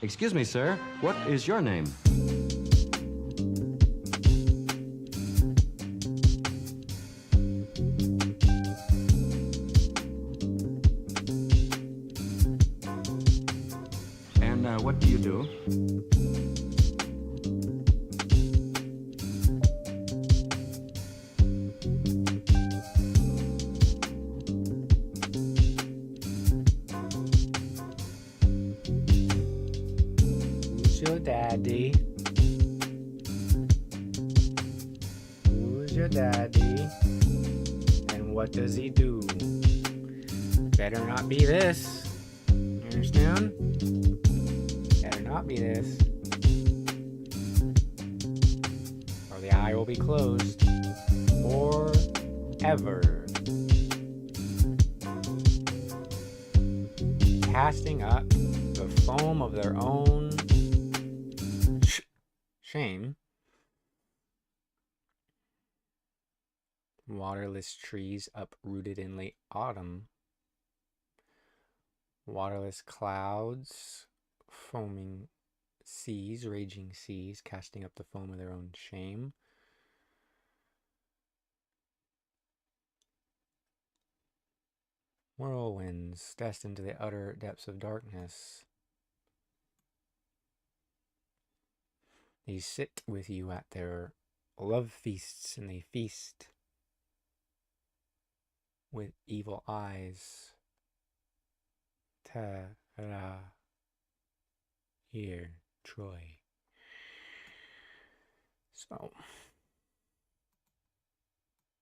Excuse me, sir. What is your name? And what do you do? Who's your daddy? Who's your daddy? And what does he do? Better not be this. You understand? Better not be this. Or the eye will be closed forever. Casting up the foam of their own shame. Waterless trees uprooted in late autumn. Waterless clouds, foaming seas, raging seas, casting up the foam of their own shame. Whirlwinds, destined to the utter depths of darkness. They sit with you at their love feasts, and they feast with evil eyes. Ta-ra. Here, Troy. So,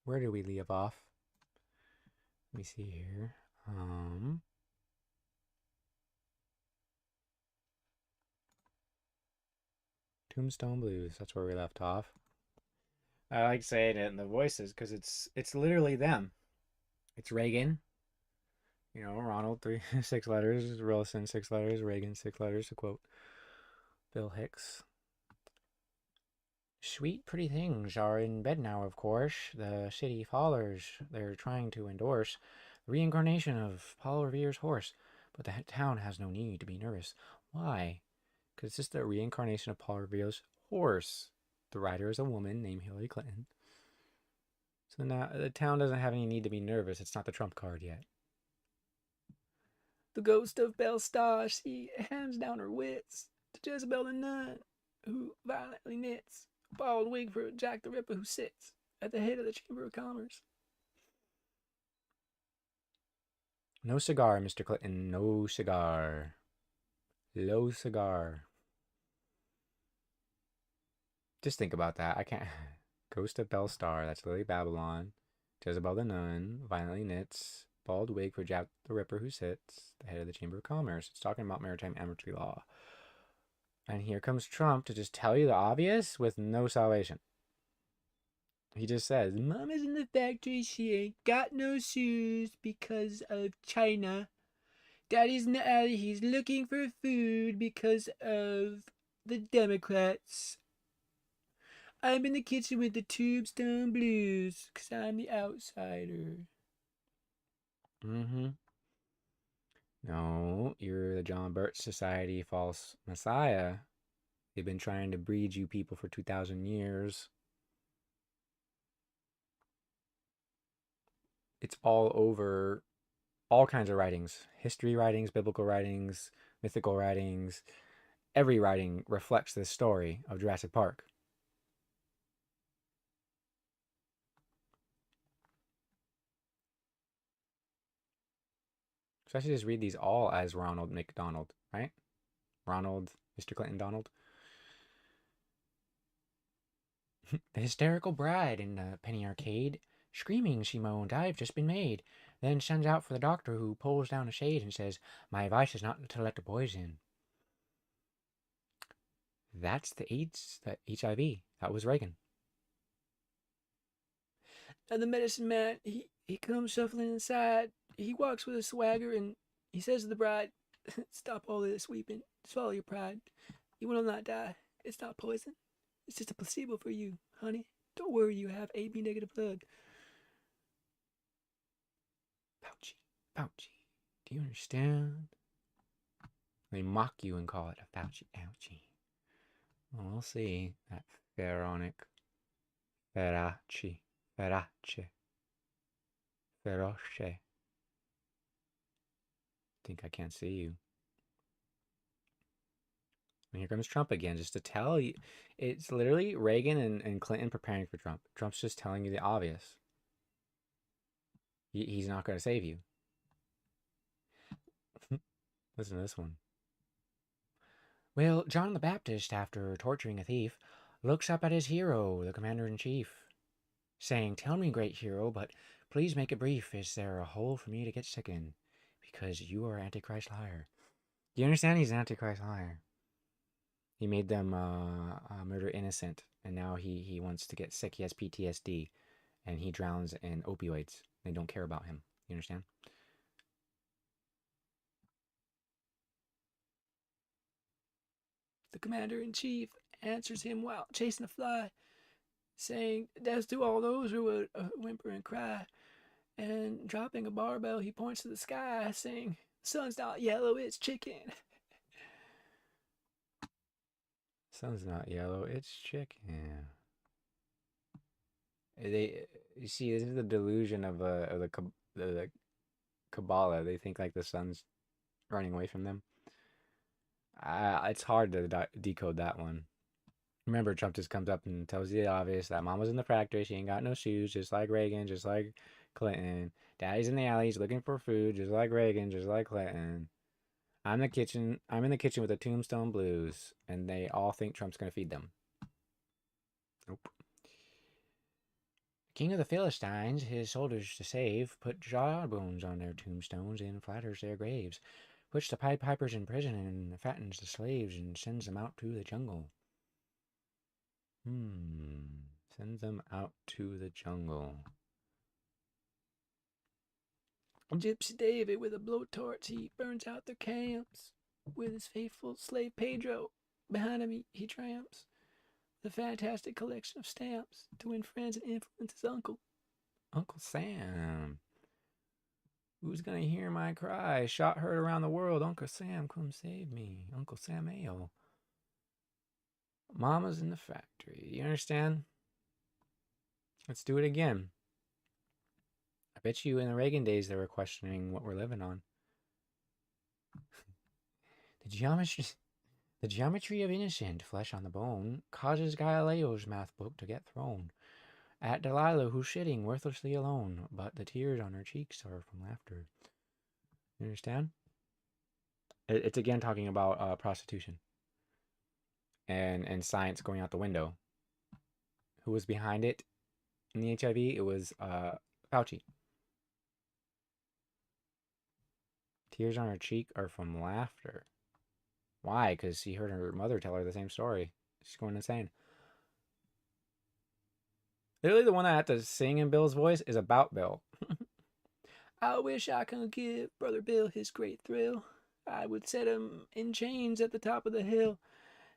where do we leave off? Let me see here. Tombstone Blues, that's where we left off. I like saying it in the voices because it's literally them. It's Reagan, you know, Ronald, 6 letters, Wilson, 6 letters, Reagan, 6 letters, to quote Bill Hicks. Sweet, pretty things are in bed now, of course. The city fathers, they're trying to endorse the reincarnation of Paul Revere's horse, but the town has no need to be nervous. Why? Because it's just the reincarnation of Paul Revere's horse. The rider is a woman named Hillary Clinton. So now the town doesn't have any need to be nervous. It's not the trump card yet. The ghost of Belle Starr, she hands down her wits to Jezebel the nun, who violently knits a bald wig for Jack the Ripper, who sits at the head of the Chamber of Commerce. No cigar, Mr. Clinton. No cigar. Low cigar. Just think about that. I can't. Ghost of Belle Starr. That's Lily Babylon. Jezebel the nun violently knits bald wig for Jack the Ripper, who sits the head of the Chamber of Commerce. It's talking about maritime amity law. And here comes Trump to just tell you the obvious with no salvation. He just says, Mama's in the factory. She ain't got no shoes because of China. Daddy's in the alley. He's looking for food because of the Democrats. I'm in the kitchen with the Tombstone Blues because I'm the outsider. No, you're the John Birch Society false messiah. They've been trying to breed you people for 2,000 years. It's all over all kinds of writings. History writings, biblical writings, mythical writings. Every writing reflects this story of Jurassic Park. So I should just read these all as Ronald McDonald, right? Ronald, Mr. Clinton Donald. The hysterical bride in the penny arcade, screaming, she moaned, I've just been made. Then sends out for the doctor, who pulls down a shade and says, my advice is not to let the boys in. That's the AIDS, the HIV. That was Reagan. And the medicine man, he comes shuffling inside. He walks with a swagger and he says to the bride, stop all this weeping. Swallow your pride. You will not die. It's not poison. It's just a placebo for you, honey. Don't worry, you have AB negative blood. Fauci, do you understand? They mock you and call it a Fauci ouchie. Well, we'll see. That pharaonic. Ferace. Ferace. Feroce. Think I can't see you. And here comes Trump again, just to tell you. It's literally Reagan and Clinton preparing for Trump. Trump's just telling you the obvious. He's not going to save you. Listen to this one. Well, John the Baptist, after torturing a thief, looks up at his hero, the commander-in-chief, saying, "Tell me, great hero, but please make it brief. Is there a hole for me to get sick in? Because you are Antichrist liar." Do you understand? He's an Antichrist liar. He made them murder innocent, and now he wants to get sick. He has PTSD, and he drowns in opioids. They don't care about him. You understand? The commander-in-chief answers him while chasing a fly, saying, "Death to all those who would whimper and cry." And dropping a barbell, he points to the sky, saying, "The sun's not yellow, it's chicken." Sun's not yellow, it's chicken. You see, this is the delusion of the Kabbalah. They think like the sun's running away from them. It's hard to decode that one. Remember, Trump just comes up and tells you the obvious, that mama's in the factory, she ain't got no shoes, just like Reagan, just like Clinton. Daddy's in the alleys looking for food, just like Reagan, just like Clinton. I'm in the kitchen with the Tombstone Blues, and they all think Trump's gonna feed them. Nope. King of the Philistines, his soldiers to save, put jawbones on their tombstones and flatters their graves, puts the Pied Pipers in prison and fattens the slaves and sends them out to the jungle. Sends them out to the jungle. Gypsy David with a blowtorch, he burns out their camps. With his faithful slave Pedro behind him, he tramps. The fantastic collection of stamps to win friends and influence his uncle. Uncle Sam. Who's gonna hear my cry? Shot heard around the world. Uncle Sam, come save me. Uncle Sam Ale. Mama's in the factory. You understand? Let's do it again. I bet you in the Reagan days they were questioning what we're living on. The geometry of innocent flesh on the bone causes Galileo's math book to get thrown at Delilah, who's sitting worthlessly alone, but the tears on her cheeks are from laughter. You understand? It's again talking about prostitution and science going out the window. Who was behind it in the HIV? It was Fauci. Tears on her cheek are from laughter. Why? Because she heard her mother tell her the same story. She's going insane. Literally, the one that had to sing in Bill's voice is about Bill. I wish I could give Brother Bill his great thrill. I would set him in chains at the top of the hill,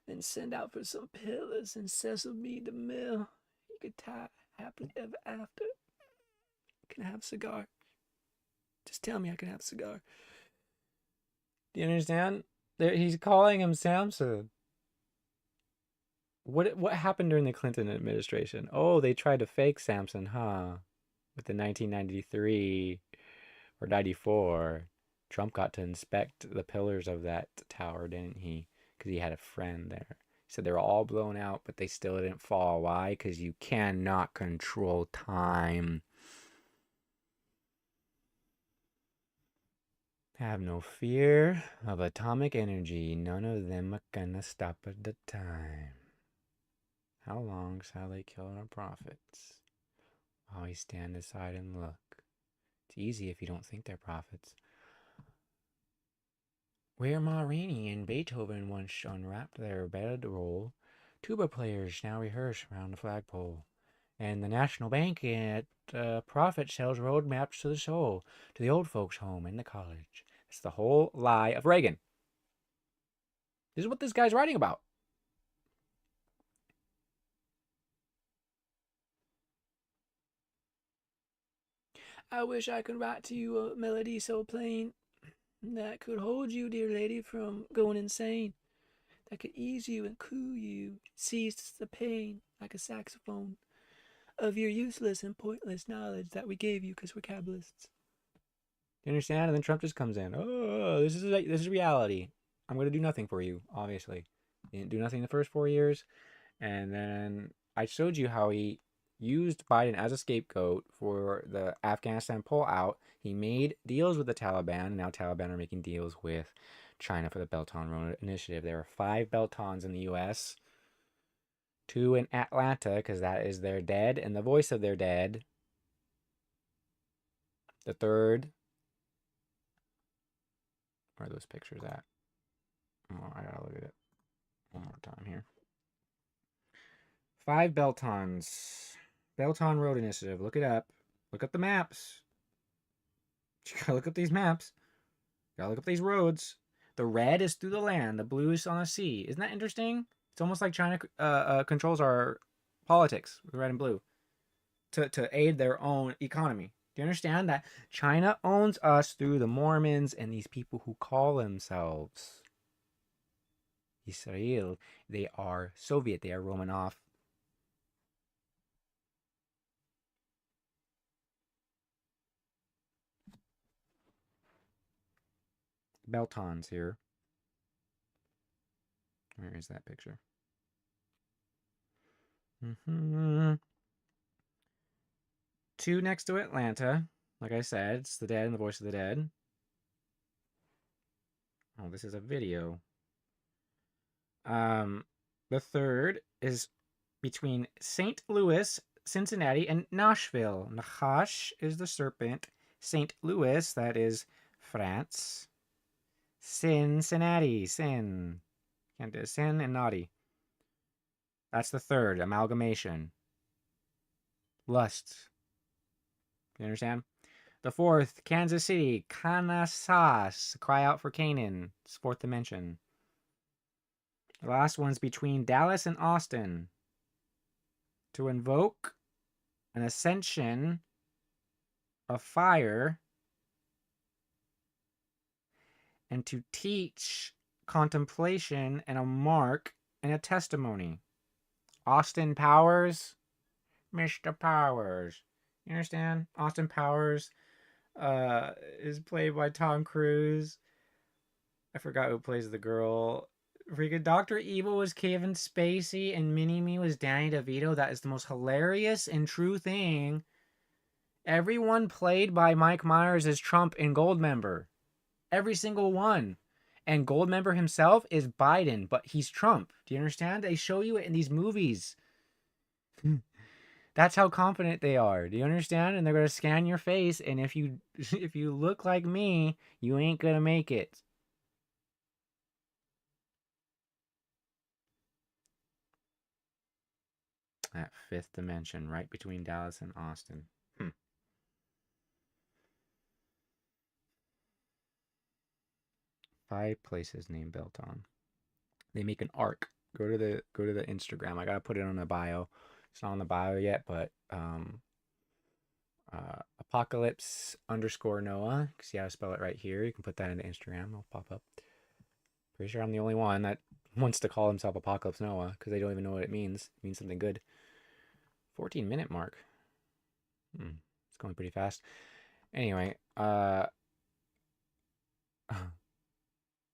then send out for some pillars and Cecil B. DeMille. He could die happily ever after. Can I have a cigar? Just tell me I can have a cigar. Do you understand? He's calling him Samson. What happened during the Clinton administration? Oh, they tried to fake Samson, huh? With the 1993 or 94, Trump got to inspect the pillars of that tower, didn't he? Because he had a friend there. He said they were all blown out, but they still didn't fall. Why? Because you cannot control time. Have no fear of atomic energy. None of them are gonna stop at the time. How long shall they kill our prophets? While we stand aside and look. It's easy if you don't think they're prophets. Where Ma Rainey and Beethoven once unwrapped their bedroll, tuba players now rehearse around the flagpole. And the National Bank at Profit sells road maps to the soul, to the old folks' home and the college. It's the whole lie of Reagan. This is what this guy's writing about. I wish I could write to you a melody so plain. that could hold you, dear lady, from going insane. That could ease you and cool you, cease the pain like a saxophone of your useless and pointless knowledge that we gave you because we're Kabbalists. You understand? And then Trump just comes in. Oh, this is reality. I'm going to do nothing for you, obviously. He didn't do nothing the first 4 years. And then I showed you how he used Biden as a scapegoat for the Afghanistan pullout. He made deals with the Taliban, and now Taliban are making deals with China for the Belt and Road Initiative. There are 5 Beltons in the U.S., 2 in Atlanta, because that is their dead and the voice of their dead. The third, where are those pictures at? Oh, I gotta look at it one more time here. 5 Beltons. Belton Road Initiative. Look it up. Look up the maps. You gotta look up these maps. You gotta look up these roads. The red is through the land. The blue is on the sea. Isn't that interesting? It's almost like China controls our politics with red and blue to aid their own economy. Do you understand that China owns us through the Mormons and these people who call themselves Israel? They are Soviet. They are Romanov. Beltons here. Where is that picture? Mm-hmm. 2 next to Atlanta. Like I said, it's the dead and the voice of the dead. Oh, this is a video. The third is between St. Louis, Cincinnati, and Nashville. Nahash is the serpent. St. Louis, that is France. Cincinnati, sin. Can't do sin and naughty. That's the third, amalgamation. Lust. You understand? The fourth, Kansas City, Kansas, cry out for Canaan. It's fourth dimension. The last one's between Dallas and Austin. To invoke an ascension of fire and to teach contemplation and a mark and a testimony. Austin Powers, Mr. Powers. You understand? Austin Powers is played by Tom Cruise. I forgot who plays the girl. Freaking Dr. Evil was Kevin Spacey and Mini-Me was Danny DeVito. That is the most hilarious and true thing. Everyone played by Mike Myers as Trump in Goldmember. Every single one. And Goldmember himself is Biden, but he's Trump. Do you understand? They show you it in these movies. That's how confident they are. Do you understand? And they're going to scan your face, and if you look like me, you ain't going to make it. That fifth dimension, right between Dallas and Austin. 5 places named Belton. They make an arc. Go to the Instagram. I gotta put it on the bio. It's not on the bio yet, but apocalypse _ Noah. See how I spell it right here. You can put that into Instagram. It'll pop up. Pretty sure I'm the only one that wants to call himself Apocalypse Noah because they don't even know what it means. It means something good. 14-minute mark. It's going pretty fast. Anyway,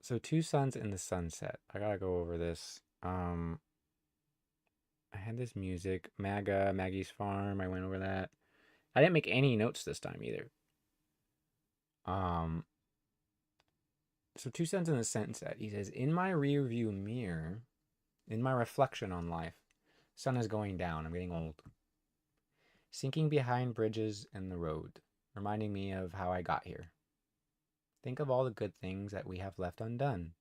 so 2 suns in the sunset. I gotta go over this. I had this music, MAGA, Maggie's Farm. I went over that. I didn't make any notes this time either. So 2 suns in the sunset. He says, in my rear view mirror, in my reflection on life, sun is going down. I'm getting old. Sinking behind bridges in the road, reminding me of how I got here. Think of all the good things that we have left undone.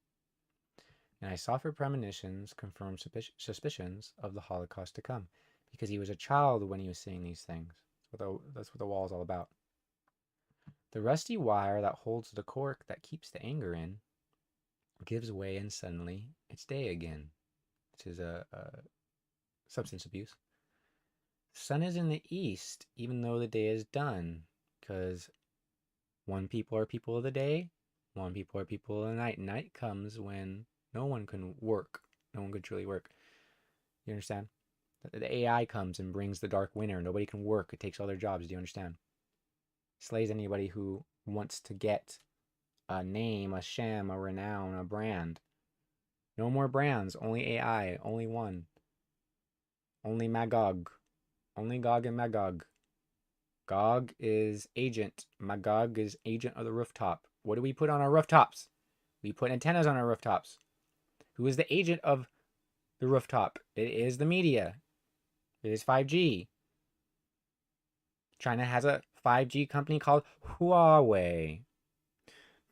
And I saw for premonitions confirm suspicions of the Holocaust to come, because he was a child when he was saying these things. That's what the wall is all about. The rusty wire that holds the cork that keeps the anger in gives way, and suddenly it's day again. This is a substance abuse. The sun is in the east, even though the day is done, because one people are people of the day, One people are people of the night. Night comes when no one can work. No one could truly work. You understand? The AI comes and brings the dark winter. Nobody can work. It takes all their jobs. Do you understand? Slays anybody who wants to get a name, a shem, a renown, a brand. No more brands. Only AI. Only one. Only Magog. Only Gog and Magog. Gog is agent. Magog is agent of the rooftop. What do we put on our rooftops? We put antennas on our rooftops. Who is the agent of the rooftop? It is the media. It is 5G. China has a 5G company called Huawei.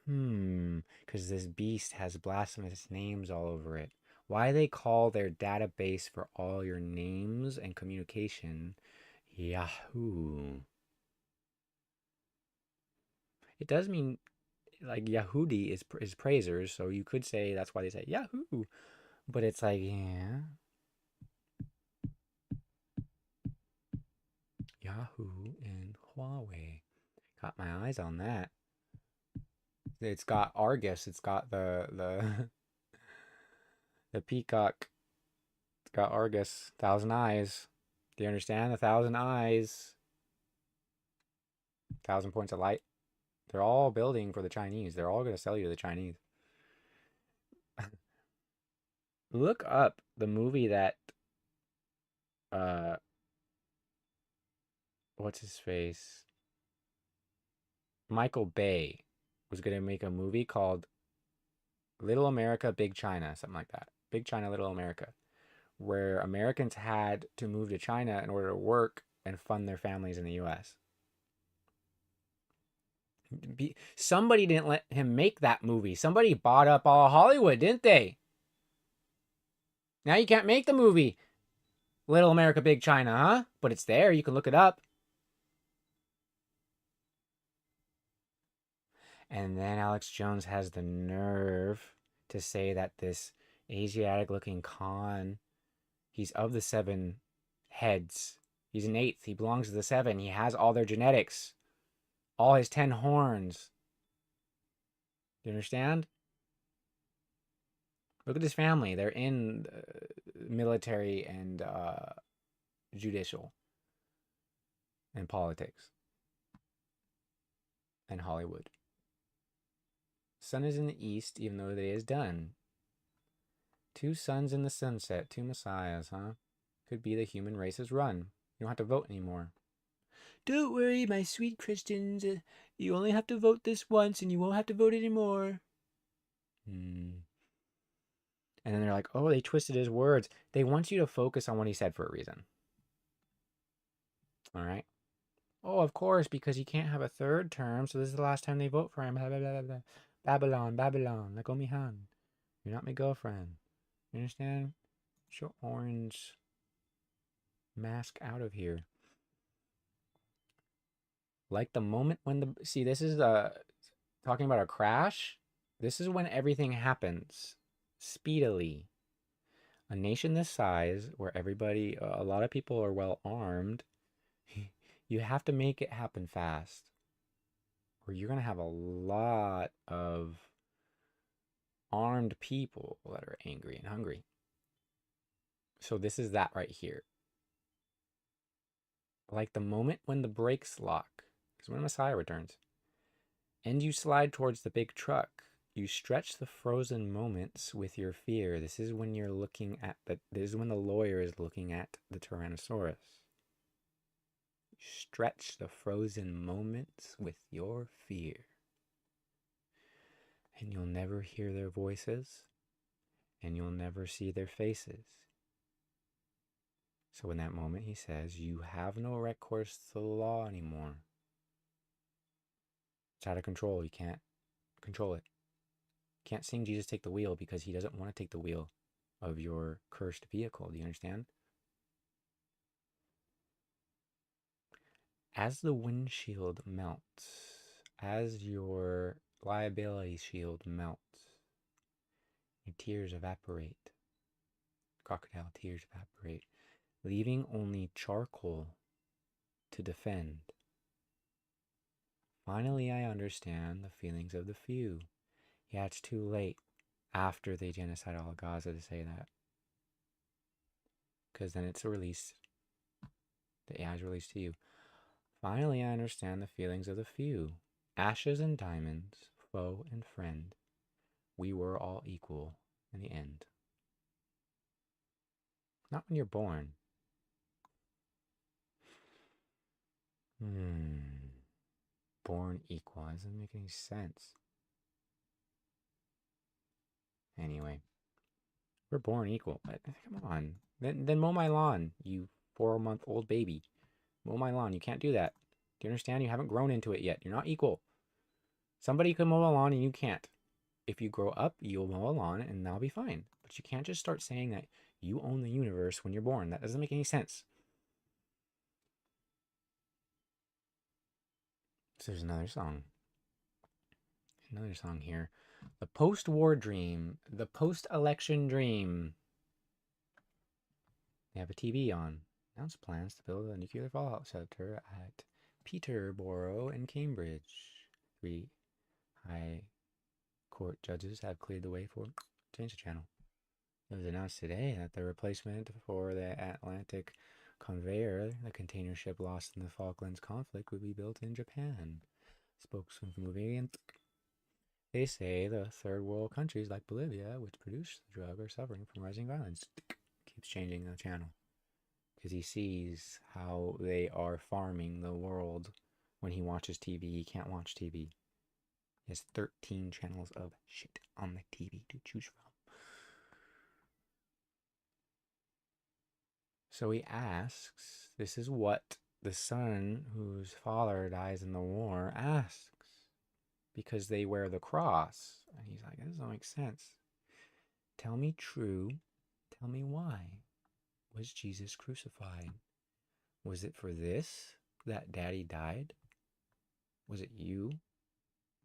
Because this beast has blasphemous names all over it. Why they call their database for all your names and communication Yahoo? It does mean, like, Yahudi is praisers, so you could say that's why they say Yahoo. But it's like, yeah. Yahoo and Huawei. Got my eyes on that. It's got Argus. It's got the the peacock. It's got Argus. 1,000 eyes. Do you understand? 1,000 eyes. 1,000 points of light. They're all building for the Chinese. They're all going to sell you to the Chinese. Look up the movie that what's his face? Michael Bay was going to make a movie called Little America, Big China, something like that. Big China, Little America, where Americans had to move to China in order to work and fund their families in the US. Somebody didn't let him make that movie. Somebody bought up all Hollywood, didn't they? Now you can't make the movie Little America, Big China, huh? But it's there. You can look it up. And then Alex Jones has the nerve to say that this Asiatic-looking Khan, he's of the 7 heads. He's an 8th. He belongs to the 7. He has all their genetics. All his 10 horns. Do you understand? Look at his family. They're in military and judicial and politics and Hollywood. Sun is in the east, even though the day is done. 2 suns in the sunset, 2 messiahs, huh? Could be the human race's run. You don't have to vote anymore. Don't worry, my sweet Christians. You only have to vote this once and you won't have to vote anymore. And then they're like, oh, they twisted his words. They want you to focus on what he said for a reason. All right? Oh, of course, because he can't have a 3rd term, so this is the last time they vote for him. Blah, blah, blah, blah. Babylon, Babylon, let go me hand. You're not my girlfriend. You understand? Get your orange mask out of here. Like the moment when the... See, this is talking about a crash. This is when everything happens speedily. A nation this size, where everybody, a lot of people are well armed, you have to make it happen fast. Or you're going to have a lot of armed people that are angry and hungry. So this is that right here. Like the moment when the brakes lock, because when Messiah returns, and you slide towards the big truck, you stretch the frozen moments with your fear. This is when you're looking at this is when the lawyer is looking at the Tyrannosaurus. You stretch the frozen moments with your fear. And you'll never hear their voices, and you'll never see their faces. So in that moment, he says, you have no recourse to the law anymore. It's out of control. You can't control it. You can't sing Jesus Take the Wheel because he doesn't want to take the wheel of your cursed vehicle. Do you understand? As the windshield melts, as your liability shield melts, your tears evaporate. Crocodile tears evaporate, leaving only charcoal to defend. Finally, I understand the feelings of the few. Yeah, it's too late after they genocide all of Gaza to say that. Because then it's released. The AI is released to you. Finally, I understand the feelings of the few. Ashes and diamonds, foe and friend. We were all equal in the end. Not when you're born. Born equal. That doesn't make any sense. Anyway, we're born equal. But come on. Then mow my lawn, you 4-month-old baby. Mow my lawn. You can't do that. Do you understand? You haven't grown into it yet. You're not equal. Somebody could mow a lawn and you can't. If you grow up, you'll mow a lawn and that'll be fine. But you can't just start saying that you own the universe when you're born. That doesn't make any sense. So there's another song. Another song here. The post-war dream. The post-election dream. They have a TV on. Announced plans to build a nuclear fallout shelter at Peterborough in Cambridge. 3 high court judges have cleared the way for change the channel. It was announced today that the replacement for the Atlantic conveyor, the container ship lost in the Falklands conflict, would be built in Japan. Spokesman from Variant. They say the third world countries like Bolivia, which produce the drug, are suffering from rising violence. Keeps changing the channel because he sees how they are farming the world. When he watches TV, he can't watch TV. He has 13 channels of shit on the TV to choose from. So he asks, this is what the son whose father dies in the war asks, because they wear the cross. And he's like, that doesn't make sense. Tell me true. Tell me why was Jesus crucified? Was it for this that daddy died? Was it you?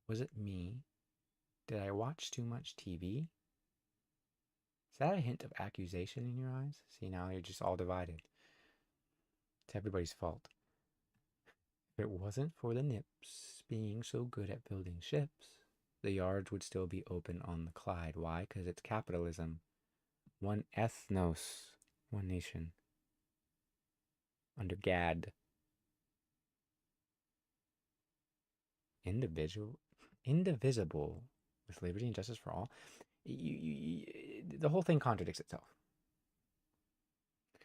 Was it me? Did I watch too much TV? Is that a hint of accusation in your eyes? See, now you're just all divided. It's everybody's fault. If it wasn't for the Nips being so good at building ships, the yards would still be open on the Clyde. Why? Because it's capitalism. One ethnos, one nation. Under Gad. Indivisible, with liberty and justice for all. The whole thing contradicts itself.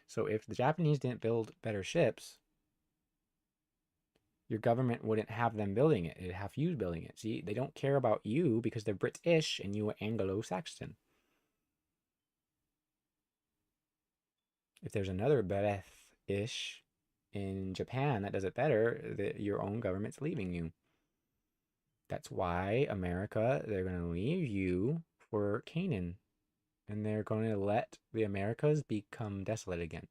So if the Japanese didn't build better ships, your government wouldn't have them building it. It'd have you building it. See, they don't care about you because they're British and you are Anglo-Saxon. If there's another British in Japan that does it better, your own government's leaving you. That's why America, they're going to leave you for Canaan. And they're going to let the Americas become desolate again.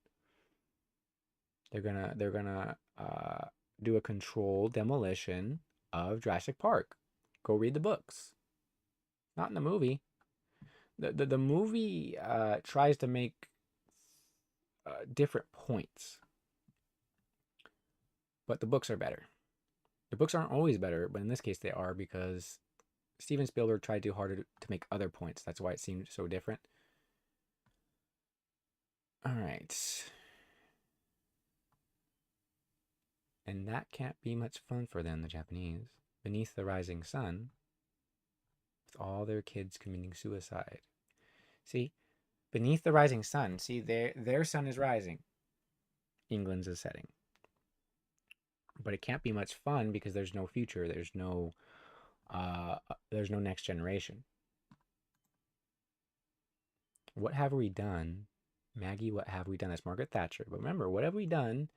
They're gonna do a controlled demolition of Jurassic Park. Go read the books. Not in the movie. The movie tries to make different points. But the books are better. The books aren't always better, but in this case they are, because Steven Spielberg tried too hard to make other points. That's why it seemed so different. All right. And that can't be much fun for them, the Japanese. Beneath the rising sun, with all their kids committing suicide. See, beneath the rising sun, see, their sun is rising. England's is setting. But it can't be much fun because there's no future. There's no next generation. What have we done? Maggie, what have we done? That's Margaret Thatcher. But remember, what have we done?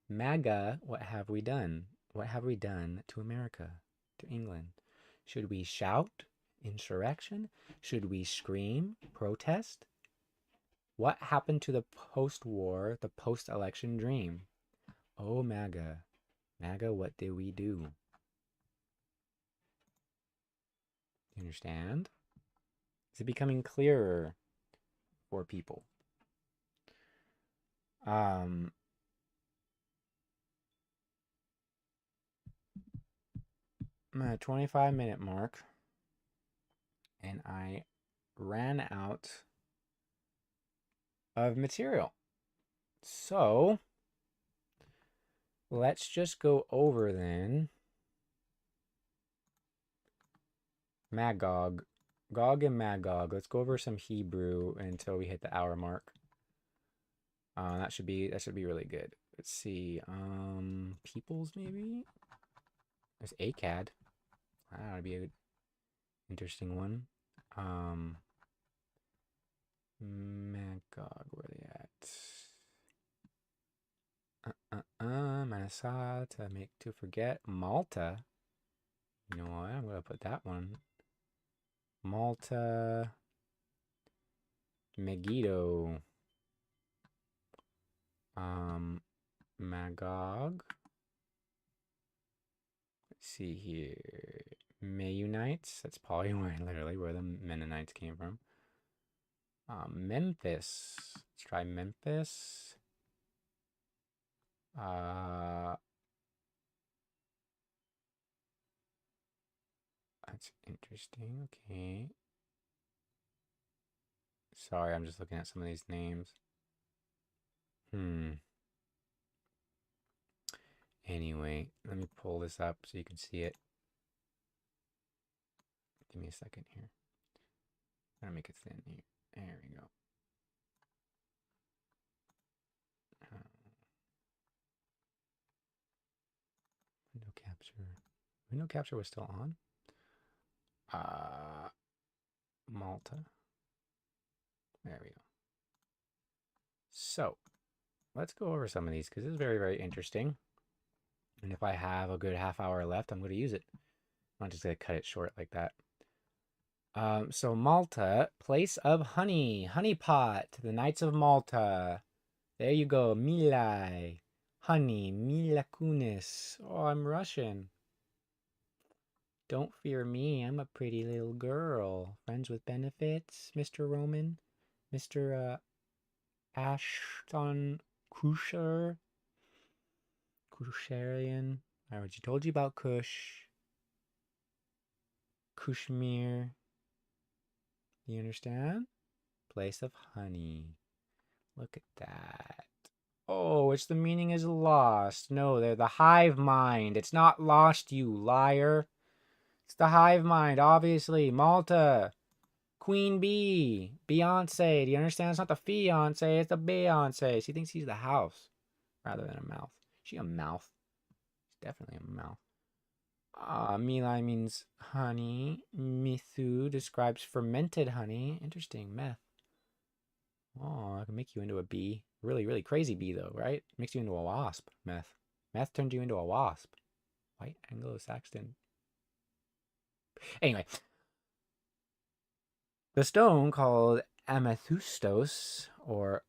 MAGA, what have we done? What have we done to America, to England? Should we shout? Insurrection? Should we scream? Protest? What happened to the post-war, the post-election dream? Oh, MAGA. MAGA, what did we do? You understand? Is it becoming clearer for people? I'm at 25-minute mark. and I ran out of material. So let's just go over then Magog. Gog and Magog. Let's go over some Hebrew until we hit the hour mark. That should be really good. Let's see. Peoples maybe? There's ACAD. That ought to be a interesting one. Magog, where are they at? Manasa to forget. Malta. You know what? I'm gonna put that one. Malta. Megiddo. Magog. Let's see here. Mayunites. That's probably literally where the Mennonites came from. Memphis. Let's try Memphis. That's interesting. Okay. Sorry, I'm just looking at some of these names. Anyway, let me pull this up so you can see it. Give me a second here. I'm gonna make it thin here. There we go. Window capture. Window capture was still on. Malta. There we go. So, let's go over some of these because this is very, very interesting. And if I have a good half hour left, I'm going to use it. I'm not just going to cut it short like that. So Malta, place of honey, honey pot, the Knights of Malta. There you go, Milai, honey, Mila Kunis. Oh, I'm Russian. Don't fear me, I'm a pretty little girl. Friends with benefits, Mr. Roman, Mr. Ashton Kutcher, Kusharian. I already told you about Kush. Kushmir. You understand? Place of honey. Look at that. Oh, it's the meaning is lost. No, they're the hive mind. It's not lost, you liar. It's the hive mind, obviously. Malta. Queen Bee. Beyonce. Do you understand? It's not the fiance, it's the Beyonce. She thinks he's the house rather than a mouth. Is she a mouth? She's definitely a mouth. Milai means honey. Mithu describes fermented honey. Interesting. Meth. Oh, I can make you into a bee. Really, really crazy bee, though, right? Makes you into a wasp. Meth. Meth turns you into a wasp. White Anglo-Saxon. Anyway. The stone called amethystos, or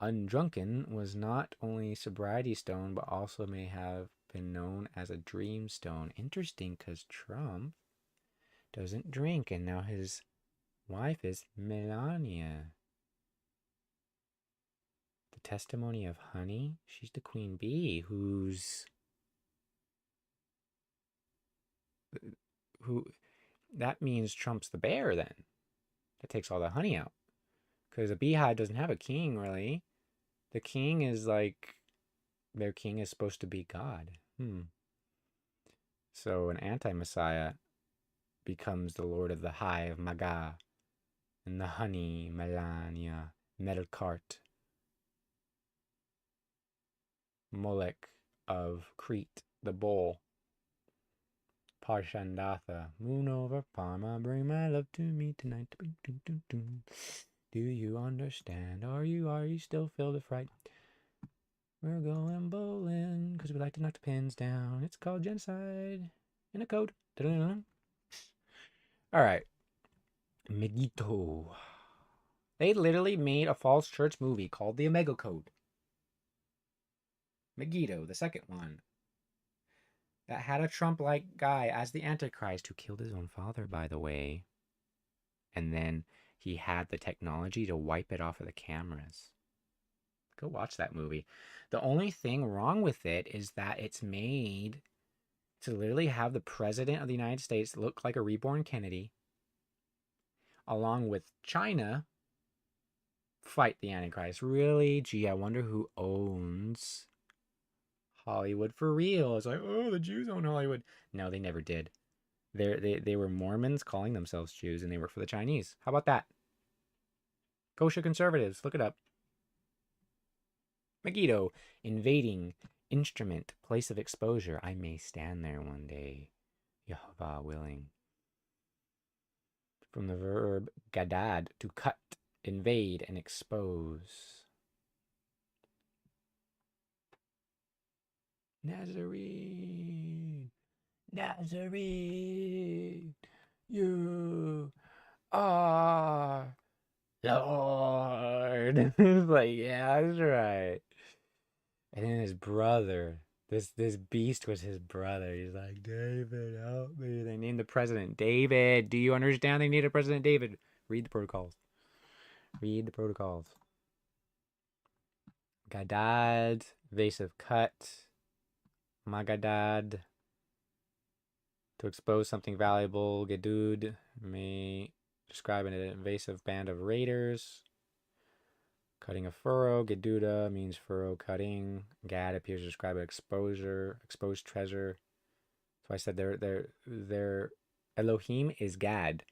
undrunken, was not only sobriety stone, but also may have been known as a dream stone. Interesting, because Trump doesn't drink, and now his wife is Melania. The testimony of honey. She's the queen bee, who that means Trump's the bear then. That takes all the honey out. Because a beehive doesn't have a king, really. The king is like, their king is supposed to be God. So an anti-messiah becomes the lord of the hive, MAGA, and the honey, Melania, Melkart, Molech of Crete, the bull, Parshandatha, moon over Parma, bring my love to me tonight. Do you understand? Are you still filled with fright? We're going bowling because we like to knock the pins down. It's called genocide in a code. All right. Megiddo. They literally made a false church movie called The Omega Code. Megiddo, the second one. That had a Trump-like guy as the Antichrist who killed his own father, by the way. And then he had the technology to wipe it off of the cameras. Go watch that movie. The only thing wrong with it is that it's made to literally have the president of the United States look like a reborn Kennedy. along with China, fight the Antichrist. Really? Gee, I wonder who owns Hollywood for real. It's like, oh, the Jews own Hollywood. No, they never did. They were Mormons calling themselves Jews, and they work for the Chinese. How about that? Kosher conservatives. Look it up. Megiddo, invading, instrument, place of exposure. I may stand there one day, Yehovah willing. From the verb gadad, to cut, invade, and expose. Nazarene, Nazarene, you are Lord. It's like, yeah, that's right. And then his brother, this beast was his brother. He's like, David, help me. They named the president David. Do you understand? They need a president David. Read the protocols. Read the protocols. Gadad, evasive cut. Magadad, to expose something valuable. Gedud may describe an invasive band of raiders. Cutting a furrow. Geduda means furrow cutting. Gad appears to describe exposure, exposed treasure. So I said their Elohim is Gad.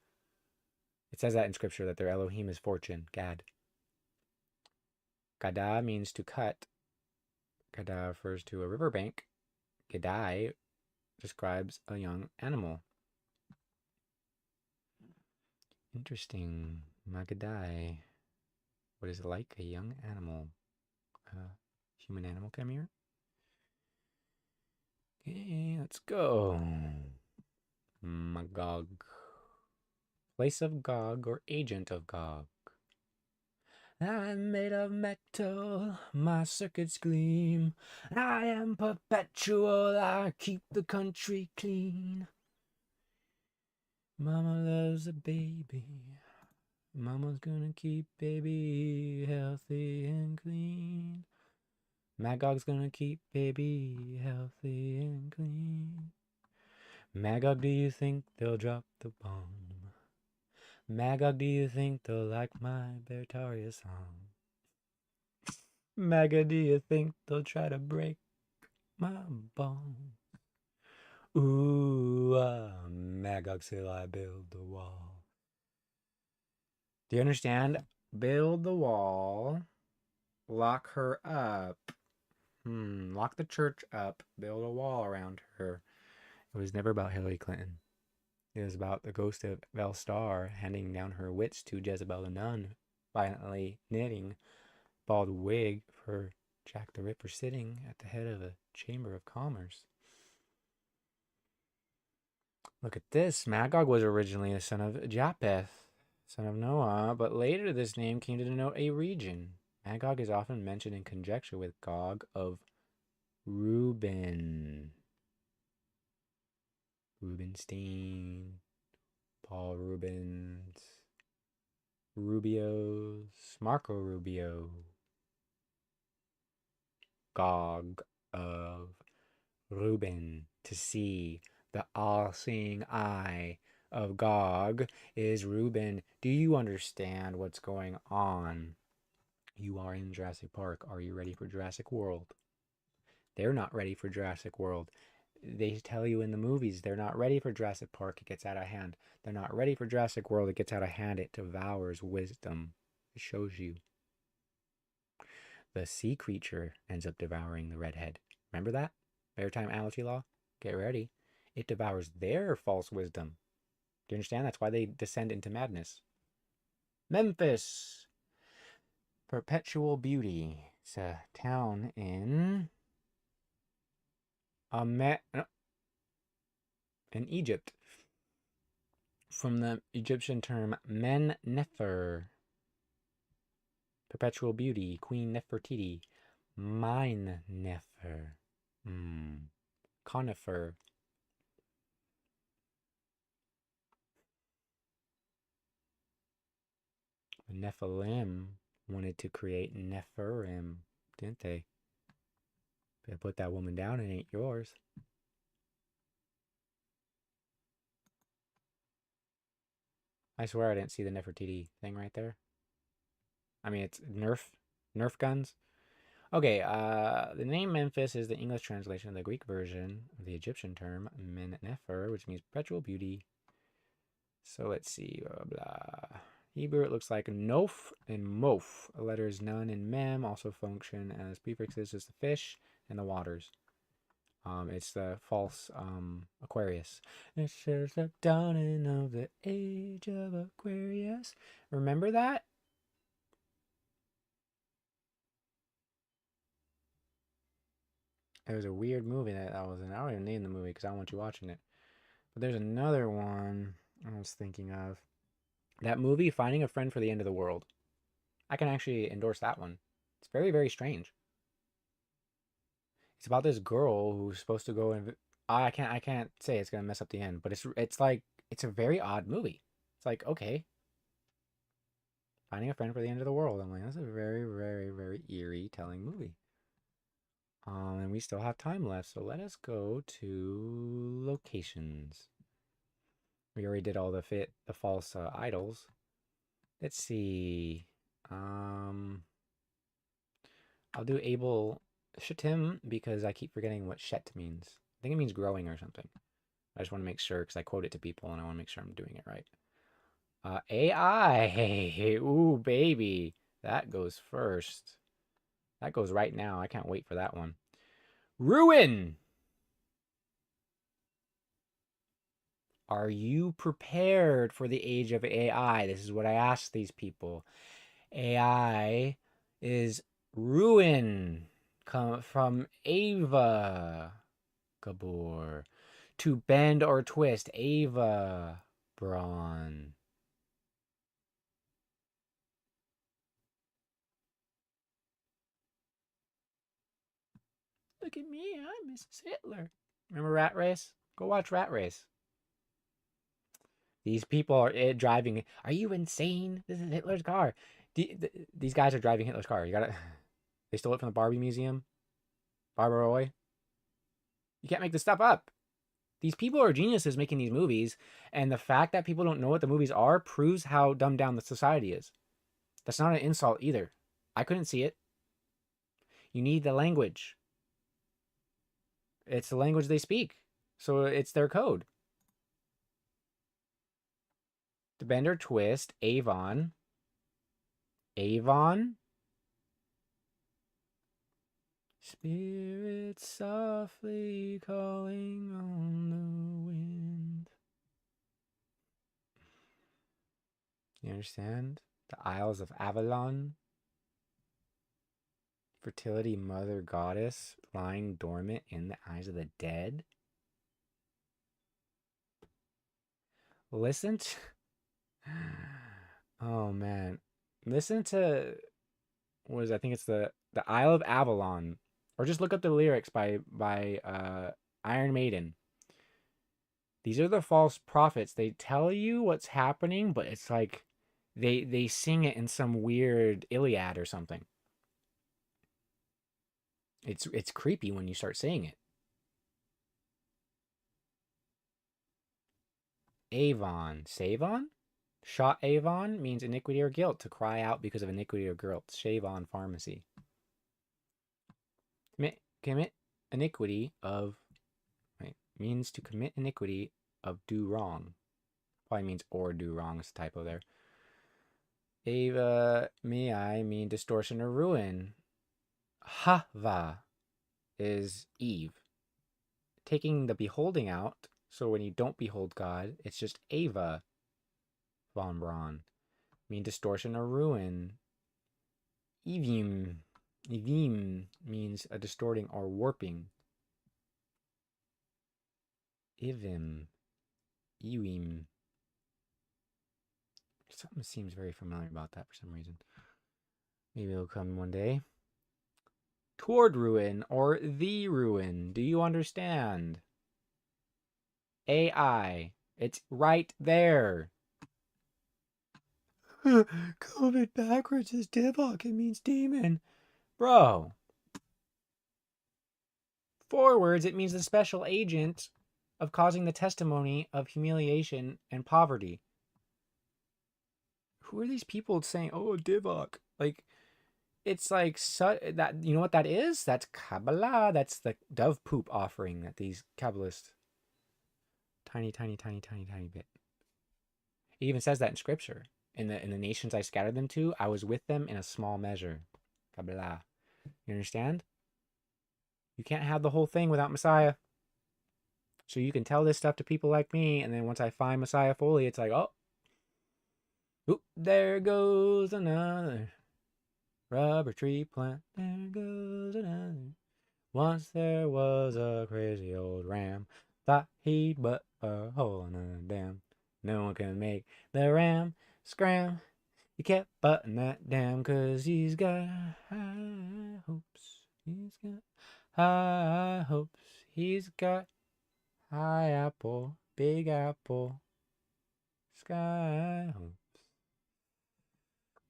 It says that in scripture that their Elohim is fortune, Gad. Gada means to cut. Gada refers to a riverbank. Gedai describes a young animal. Interesting. Magadai. What is it like? A young animal. Human animal come here. Okay, let's go. Magog. Place of Gog or agent of Gog. I'm made of metal, my circuits gleam. I am perpetual, I keep the country clean. Mama loves a baby. Mama's gonna keep baby healthy and clean. Magog's gonna keep baby healthy and clean. Magog, do you think they'll drop the bomb? Magog, do you think they'll like my Bertaria song? Magog, do you think they'll try to break my bones? Ooh, Magog, till I build the wall. Do you understand? Build the wall. Lock her up. Lock the church up. Build a wall around her. It was never about Hillary Clinton. It was about the ghost of Belstar handing down her wits to Jezebel the nun, violently knitting bald wig for Jack the Ripper sitting at the head of a chamber of commerce. Look at this. Magog was originally a son of Japheth, son of Noah, but later this name came to denote a region. Magog is often mentioned in conjecture with Gog of Reuben. Rubenstein, Paul Rubens, Rubios, Marco Rubio. Gog of Reuben, to see. The all-seeing eye of Gog is Reuben. Do you understand what's going on? You are in Jurassic Park. Are you ready for Jurassic World? They're not ready for Jurassic World. They tell you in the movies they're not ready for Jurassic Park. It gets out of hand. They're not ready for Jurassic World. It gets out of hand. It devours wisdom. It shows you. The sea creature ends up devouring the redhead. Remember that? Maritime Analogy Law? Get ready. It devours their false wisdom. Do you understand? That's why they descend into madness. Memphis. Perpetual Beauty. It's a town in Egypt. From the Egyptian term Men-Nefer. Perpetual Beauty. Queen Nefertiti. Mine-Nefer. Conifer. The Nephilim wanted to create Nephirim, didn't they? Better put that woman down, it ain't yours. I swear I didn't see the Nefertiti thing right there. I mean, it's Nerf guns. Okay, the name Memphis is the English translation of the Greek version of the Egyptian term Mennefer, which means perpetual beauty. So let's see, blah, blah, blah. Hebrew, it looks like Nof and Mof. Letters Nun and Mem also function as prefixes as the fish and the waters. It's the false Aquarius. It shows the dawning of the age of Aquarius. Remember that? It was a weird movie that I was in. I don't even name the movie because I don't want you watching it. But there's another one I was thinking of. That movie, Finding a Friend for the End of the World. I can actually endorse that one. It's very, very strange. It's about this girl who's supposed to go and I can't say it's gonna mess up the end, but it's like it's a very odd movie. It's like, okay. Finding a Friend for the End of the World. I'm like, that's a very, very, very eerie telling movie. And we still have time left, so let us go to locations. We already did all the false idols. Let's see. I'll do Abel Shittim because I keep forgetting what Shet means. I think it means growing or something. I just want to make sure because I quote it to people and I want to make sure I'm doing it right. AI. Ooh, baby. That goes first. That goes right now. I can't wait for that one. Ruin. Are you prepared for the age of AI? This is what I asked these people. AI is ruin. Come from Ava Gabor. To bend or twist. Ava Braun. Look at me, I'm Mrs. Hitler. Remember Rat Race? Go watch Rat Race. These people are driving. Are you insane? This is Hitler's car. These guys are driving Hitler's car. You gotta. They stole it from the Barbie Museum. Barbara Roy. You can't make this stuff up. These people are geniuses making these movies, and the fact that people don't know what the movies are proves how dumbed down the society is. That's not an insult either. I couldn't see it. You need the language. It's the language they speak. So it's their code. To bend or twist, Avon. Avon. Spirits softly calling on the wind. You understand? The Isles of Avalon. Fertility mother goddess lying dormant in the eyes of the dead. Listen to... Oh, man. Listen to... What is it? I think it's the Isle of Avalon. Or just look up the lyrics by Iron Maiden. These are the false prophets. They tell you what's happening, but it's like they sing it in some weird Iliad or something. It's creepy when you start saying it. Avon. Savon? Shot Avon means iniquity or guilt, to cry out because of iniquity or guilt. Shave on pharmacy. Commit iniquity of... Right, means to commit iniquity of do wrong. Probably means or do wrong is the typo there. Ava, may I mean distortion or ruin. Hava is Eve. Taking the beholding out, so when you don't behold God, it's just Ava von Braun. Mean distortion or ruin. Evim. Evim means a distorting or warping. Ivim. Ewim. Something seems very familiar about that for some reason. Maybe it'll come one day. Toward ruin or the ruin. Do you understand? AI. It's right there. COVID backwards is Divok. It means demon. Bro. Forwards, it means the special agent of causing the testimony of humiliation and poverty. Who are these people saying, oh, Divok? Like, it's like, that, you know what that is? That's Kabbalah. That's the dove poop offering that these Kabbalists, tiny bit. It even says that in scripture. In the nations I scattered them to, I was with them in a small measure. Kabbalah. You understand? You can't have the whole thing without Messiah. So you can tell this stuff to people like me, and then once I find Messiah fully, it's like, oh, oop, there goes another rubber tree plant. There goes another. Once there was a crazy old ram, thought he'd butt a hole in a dam. No one can make the ram scram. He kept butting that dam 'cause he's got high hopes. He's got high hopes. He's got high apple, big apple, sky hopes.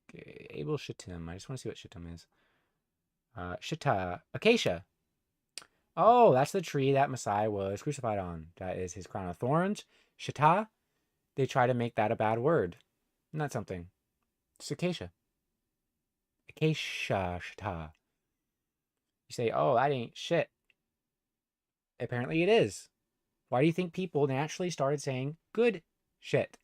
Okay, Abel Shittim. I just want to see what Shittim is. Shitta, acacia. Oh, that's the tree that Messiah was crucified on. That is his crown of thorns. Shitta. They try to make that a bad word. Isn't that something? It's acacia. Acacia, shitta. You say, oh, that ain't shit. Apparently it is. Why do you think people naturally started saying good shit?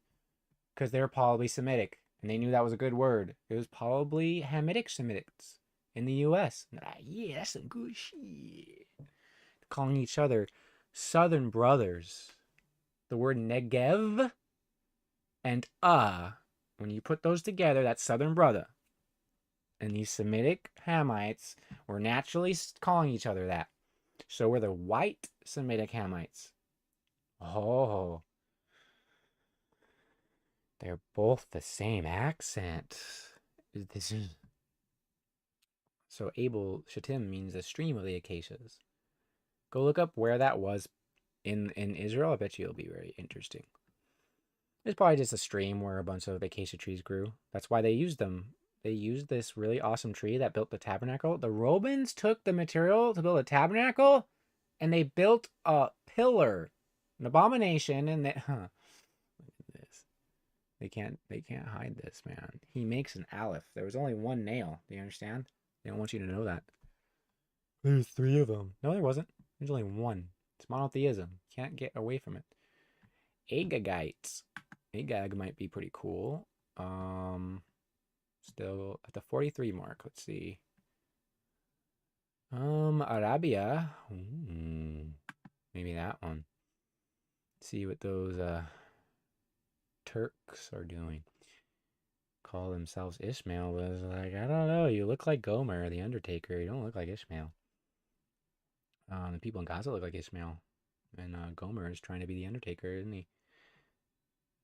Because they're probably Semitic, and they knew that was a good word. It was probably Hamitic Semitics in the U.S. Yeah, that's some good shit. Calling each other Southern brothers. The word Negev and when you put those together, that's Southern brother. And these Semitic Hamites were naturally calling each other that. So were the white Semitic Hamites. Oh, they're both the same accent. So Abel Shittim means the stream of the acacias. Go look up where that was in Israel. I bet you it'll be very interesting. It's probably just a stream where a bunch of acacia trees grew. That's why they used them. They used this really awesome tree that built the tabernacle. The Romans took the material to build a tabernacle, and they built a pillar, an abomination, and they, look at this. They can't hide this, man. He makes an aleph. There was only one nail. Do you understand? They don't want you to know that. There's 3 of them. No, there wasn't. There's only one. It's monotheism. Can't get away from it. Agagites. Agag might be pretty cool. Still at the 43 mark. Let's see. Arabia. Maybe that one. Let's see what those Turks are doing. Call themselves Ishmael was like, I don't know. You look like Gomer, the Undertaker. You don't look like Ishmael. The people in Gaza look like Ishmael. And Gomer is trying to be the Undertaker, isn't he?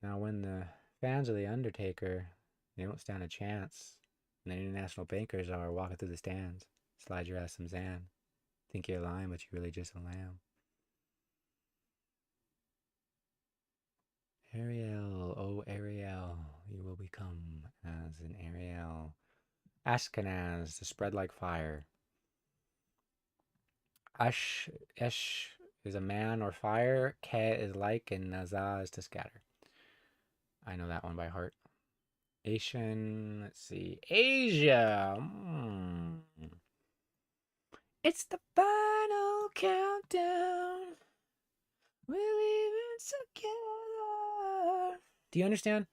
Now, when the fans of the Undertaker, they don't stand a chance. And the international bankers are walking through the stands. Slide your ass some Zan. Think you're lying, but you're really just a lamb. Ariel, oh Ariel, you will become as an Ariel. Ashkenaz, to spread like fire. Esh is a man or fire. Ke is like, and Nazah is to scatter. I know that one by heart. Asian, let's see. Asia. It's the final countdown. We're leaving together. Do you understand?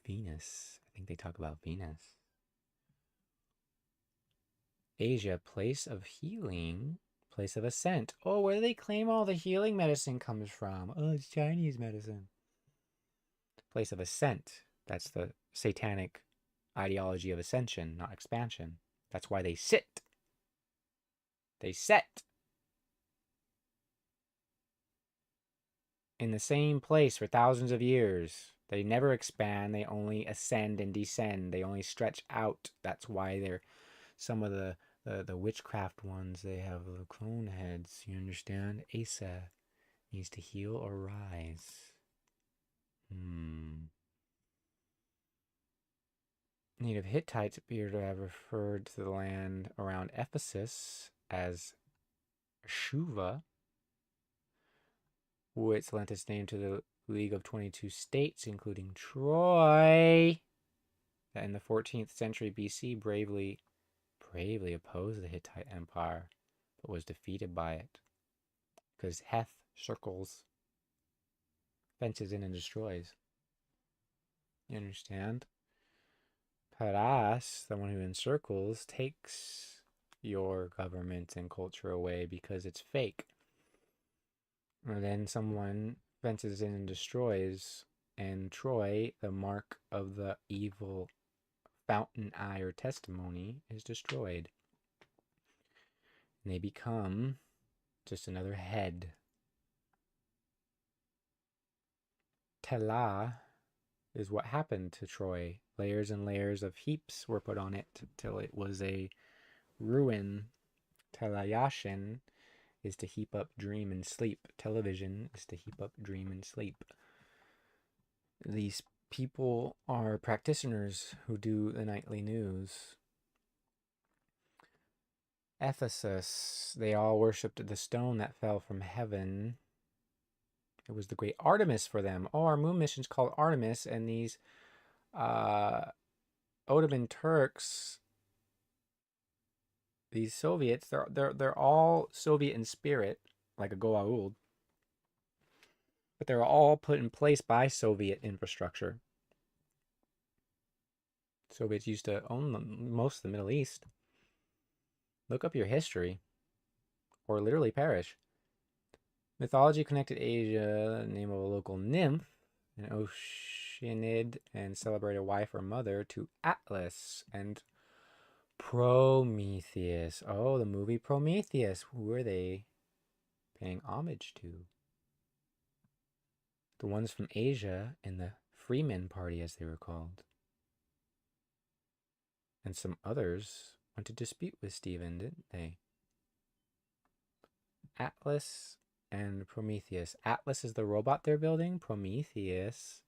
Venus. I think they talk about Venus. Asia, place of healing, place of ascent. Oh, where do they claim all the healing medicine comes from? Oh, it's Chinese medicine. Place of ascent. That's the satanic ideology of ascension, not expansion. That's why they sit. They set in the same place for thousands of years. They never expand. They only ascend and descend. They only stretch out. That's why they're some of the witchcraft ones. They have the clone heads. You understand? Asa needs to heal or rise. Native Hittites appear to have referred to the land around Ephesus as Shuva, which lent its name to the League of 22 states, including Troy, that in the 14th century BC bravely opposed the Hittite Empire, but was defeated by it. Because Heth circles, fences in, and destroys. You understand? Paras, the one who encircles, takes your government and culture away because it's fake. And then someone fences in and destroys, and Troy, the mark of the evil fountain eye or testimony, is destroyed. And they become just another head. Tela is what happened to Troy. Layers and layers of heaps were put on it till it was a ruin. Telayashin is to heap up, dream, and sleep. Television is to heap up, dream, and sleep. These people are practitioners who do the nightly news. Ephesus, they all worshipped the stone that fell from heaven. It was the great Artemis for them. Oh, our moon mission's called Artemis, and these Ottoman Turks, these Soviets, they're all Soviet in spirit, like a Goa'uld, but they're all put in place by Soviet infrastructure. Soviets used to own most of the Middle East. Look up your history, or literally perish. Mythology connected Asia, name of a local nymph, an Oceanid, and celebrate a wife or mother to Atlas and Prometheus. Oh, the movie Prometheus. Who are they paying homage to? The ones from Asia in the Freeman Party, as they were called. And some others went to dispute with Stephen, didn't they? Atlas and Prometheus. Atlas is the robot they're building. Prometheus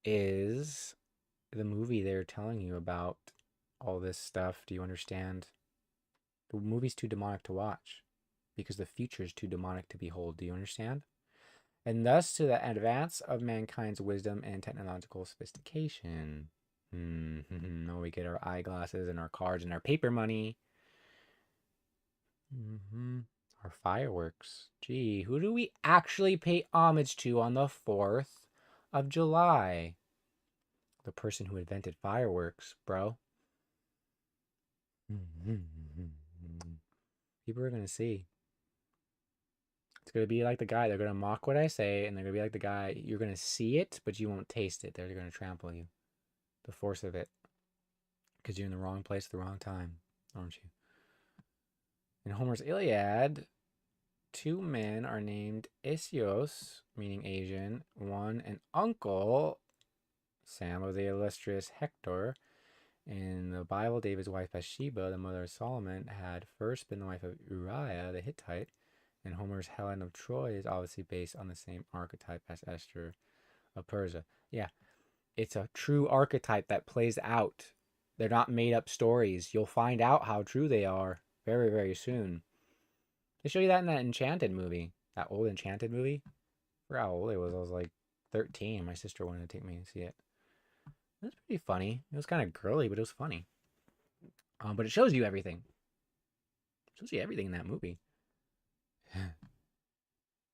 is the movie they're telling you about all this stuff. Do you understand? The movie's too demonic to watch because the future is too demonic to behold. Do you understand? And thus to the advance of mankind's wisdom and technological sophistication. No, we get our eyeglasses and our cards and our paper money. Our fireworks. Gee, who do we actually pay homage to on the 4th of July? The person who invented fireworks, bro. People are going to see. It's going to be like the guy. They're going to mock what I say, and they're going to be like the guy. You're going to see it, but you won't taste it. They're going to trample you. The force of it. Because you're in the wrong place at the wrong time, aren't you? In Homer's Iliad, 2 men are named Asios, meaning Asian. One, an uncle, Sam, of the illustrious Hector. In the Bible, David's wife Bathsheba, the mother of Solomon, had first been the wife of Uriah the Hittite, and Homer's Helen of Troy is obviously based on the same archetype as Esther of Persia. Yeah, it's a true archetype that plays out. They're not made up stories. You'll find out how true they are very, very soon. They show you that in that Enchanted movie, that old Enchanted movie. I forgot how old I was like 13. My sister wanted to take me to see it. It was pretty funny. It was kind of girly, but it was funny. But it shows you everything. It shows you everything in that movie.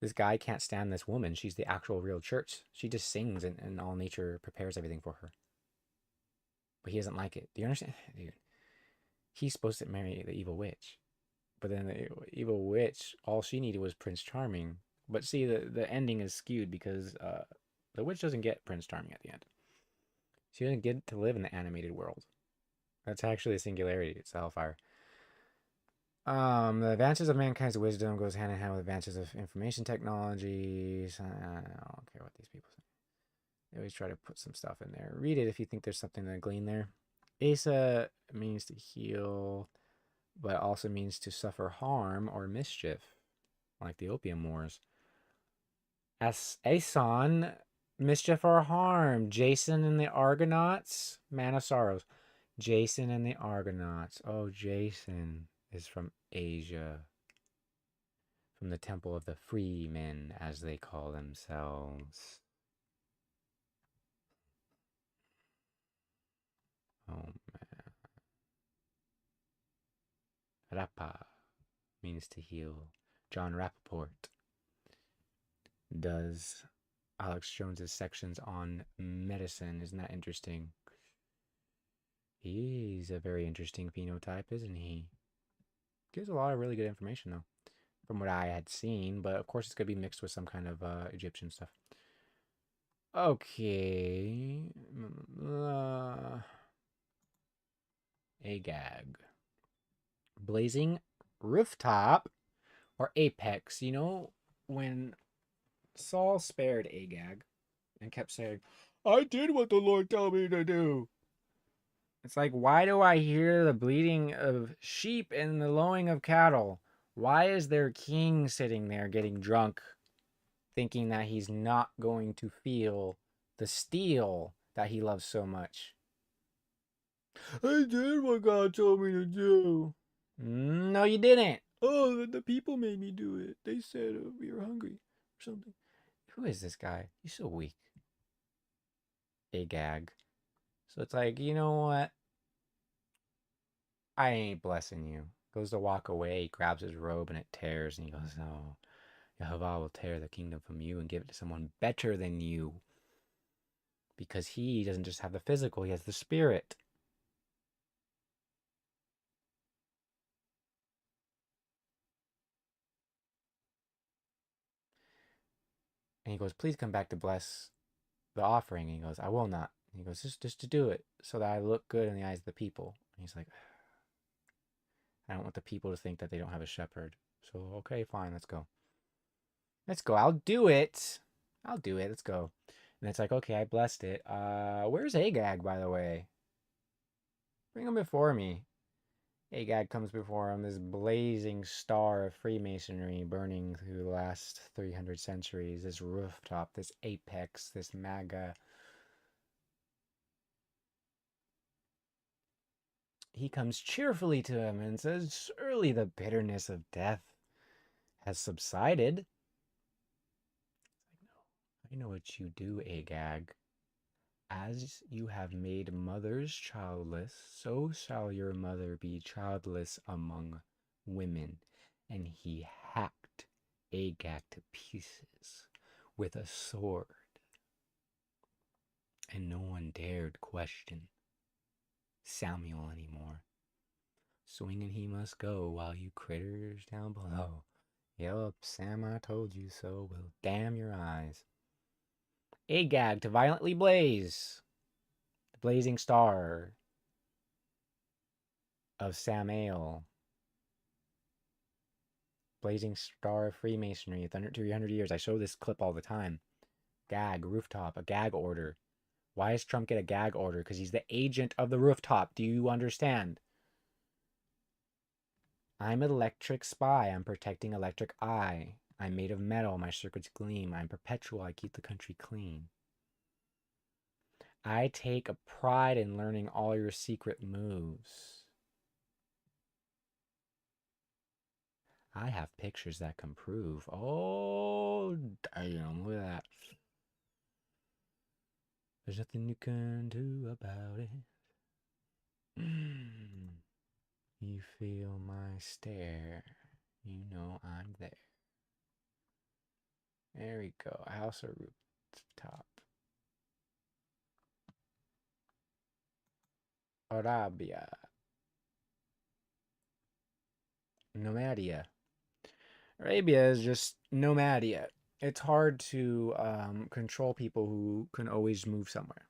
This guy can't stand this woman. She's the actual real church. She just sings and all nature prepares everything for her. But he doesn't like it. Do you understand? Dude, he's supposed to marry the evil witch. But then the evil witch, all she needed was Prince Charming. But see, the ending is skewed because the witch doesn't get Prince Charming at the end. She doesn't get to live in the animated world. That's actually a singularity. It's the Hellfire. The advances of mankind's wisdom goes hand in hand with advances of information technologies. I don't care what these people say. They always try to put some stuff in there. Read it if you think there's something to glean there. Asa means to heal, but also means to suffer harm or mischief, like the Opium Wars. Aeson, mischief or harm. Jason and the Argonauts, Man of Sorrows. Jason and the Argonauts. Oh, Jason is from Asia. from the temple of the free men, as they call themselves. Oh man. Rapa means to heal. John Rappaport does Alex Jones's sections on medicine. Isn't that interesting? He's a very interesting phenotype, isn't he? Gives a lot of really good information, though, from what I had seen. But of course, it's going to be mixed with some kind of Egyptian stuff. Okay. Agag. Blazing rooftop or apex. You know, when Saul spared Agag and kept saying, I did what the Lord told me to do. It's like, why do I hear the bleating of sheep and the lowing of cattle? Why is their king sitting there getting drunk, thinking that he's not going to feel the steel that he loves so much? I did what God told me to do. No, you didn't. Oh, the people made me do it. They said we were hungry or something. Who is this guy? He's so weak. Agag. So it's like, you know what? I ain't blessing you. Goes to walk away, he grabs his robe and it tears, and he goes, no, Yehovah will tear the kingdom from you and give it to someone better than you. Because he doesn't just have the physical, he has the spirit. And he goes, please come back to bless the offering. And he goes, I will not. And he goes, just to do it so that I look good in the eyes of the people. And he's like, I don't want the people to think that they don't have a shepherd. So, okay, fine, let's go. Let's go. I'll do it. I'll do it. Let's go. And it's like, okay, I blessed it. Where's Agag, by the way? Bring him before me. Agag comes before him, this blazing star of Freemasonry burning through the last 300 centuries. This rooftop, this apex, this MAGA. He comes cheerfully to him and says, surely the bitterness of death has subsided. I know what you do, Agag. As you have made mothers childless, so shall your mother be childless among women. And he hacked Agag to pieces with a sword. And no one dared question Samuel anymore. Swinging he must go while you critters down below. Yup, Sam, I told you so, will damn your eyes. Agag to violently blaze. The blazing star of Samael. Blazing star of Freemasonry. 300 years. I show this clip all the time. Gag, rooftop, a gag order. Why does Trump get a gag order? Because he's the agent of the rooftop. Do you understand? I'm an electric spy. I'm protecting electric eye. I'm made of metal. My circuits gleam. I'm perpetual. I keep the country clean. I take a pride in learning all your secret moves. I have pictures that can prove. Oh, damn, look at that. There's nothing you can do about it. You feel my stare. You know I'm there. There we go. House or rooftop. Arabia. Nomadia. Arabia is just nomadia. It's hard to control people who can always move somewhere.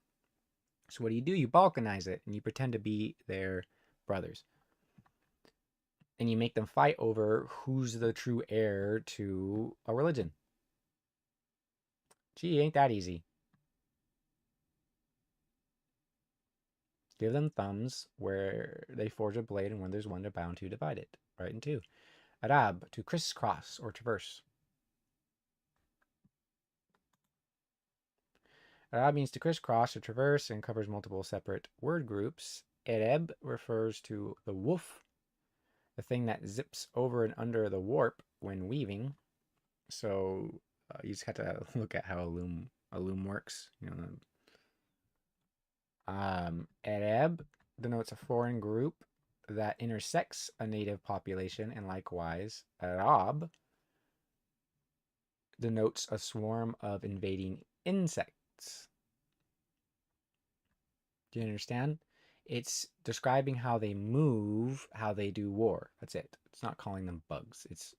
So what do? You balkanize it, and you pretend to be their brothers. And you make them fight over who's the true heir to a religion. Gee, ain't that easy. Give them thumbs where they forge a blade, and when there's one, they're bound to divide it. Right in two. Arab, to crisscross or traverse. Arab means to crisscross or traverse and covers multiple separate word groups. Ereb refers to the woof, the thing that zips over and under the warp when weaving. So you just have to look at how a loom works. Arab denotes a foreign group that intersects a native population, and likewise, Arab denotes a swarm of invading insects. Do you understand? It's describing how they move, how they do war. That's it. It's not calling them bugs. It's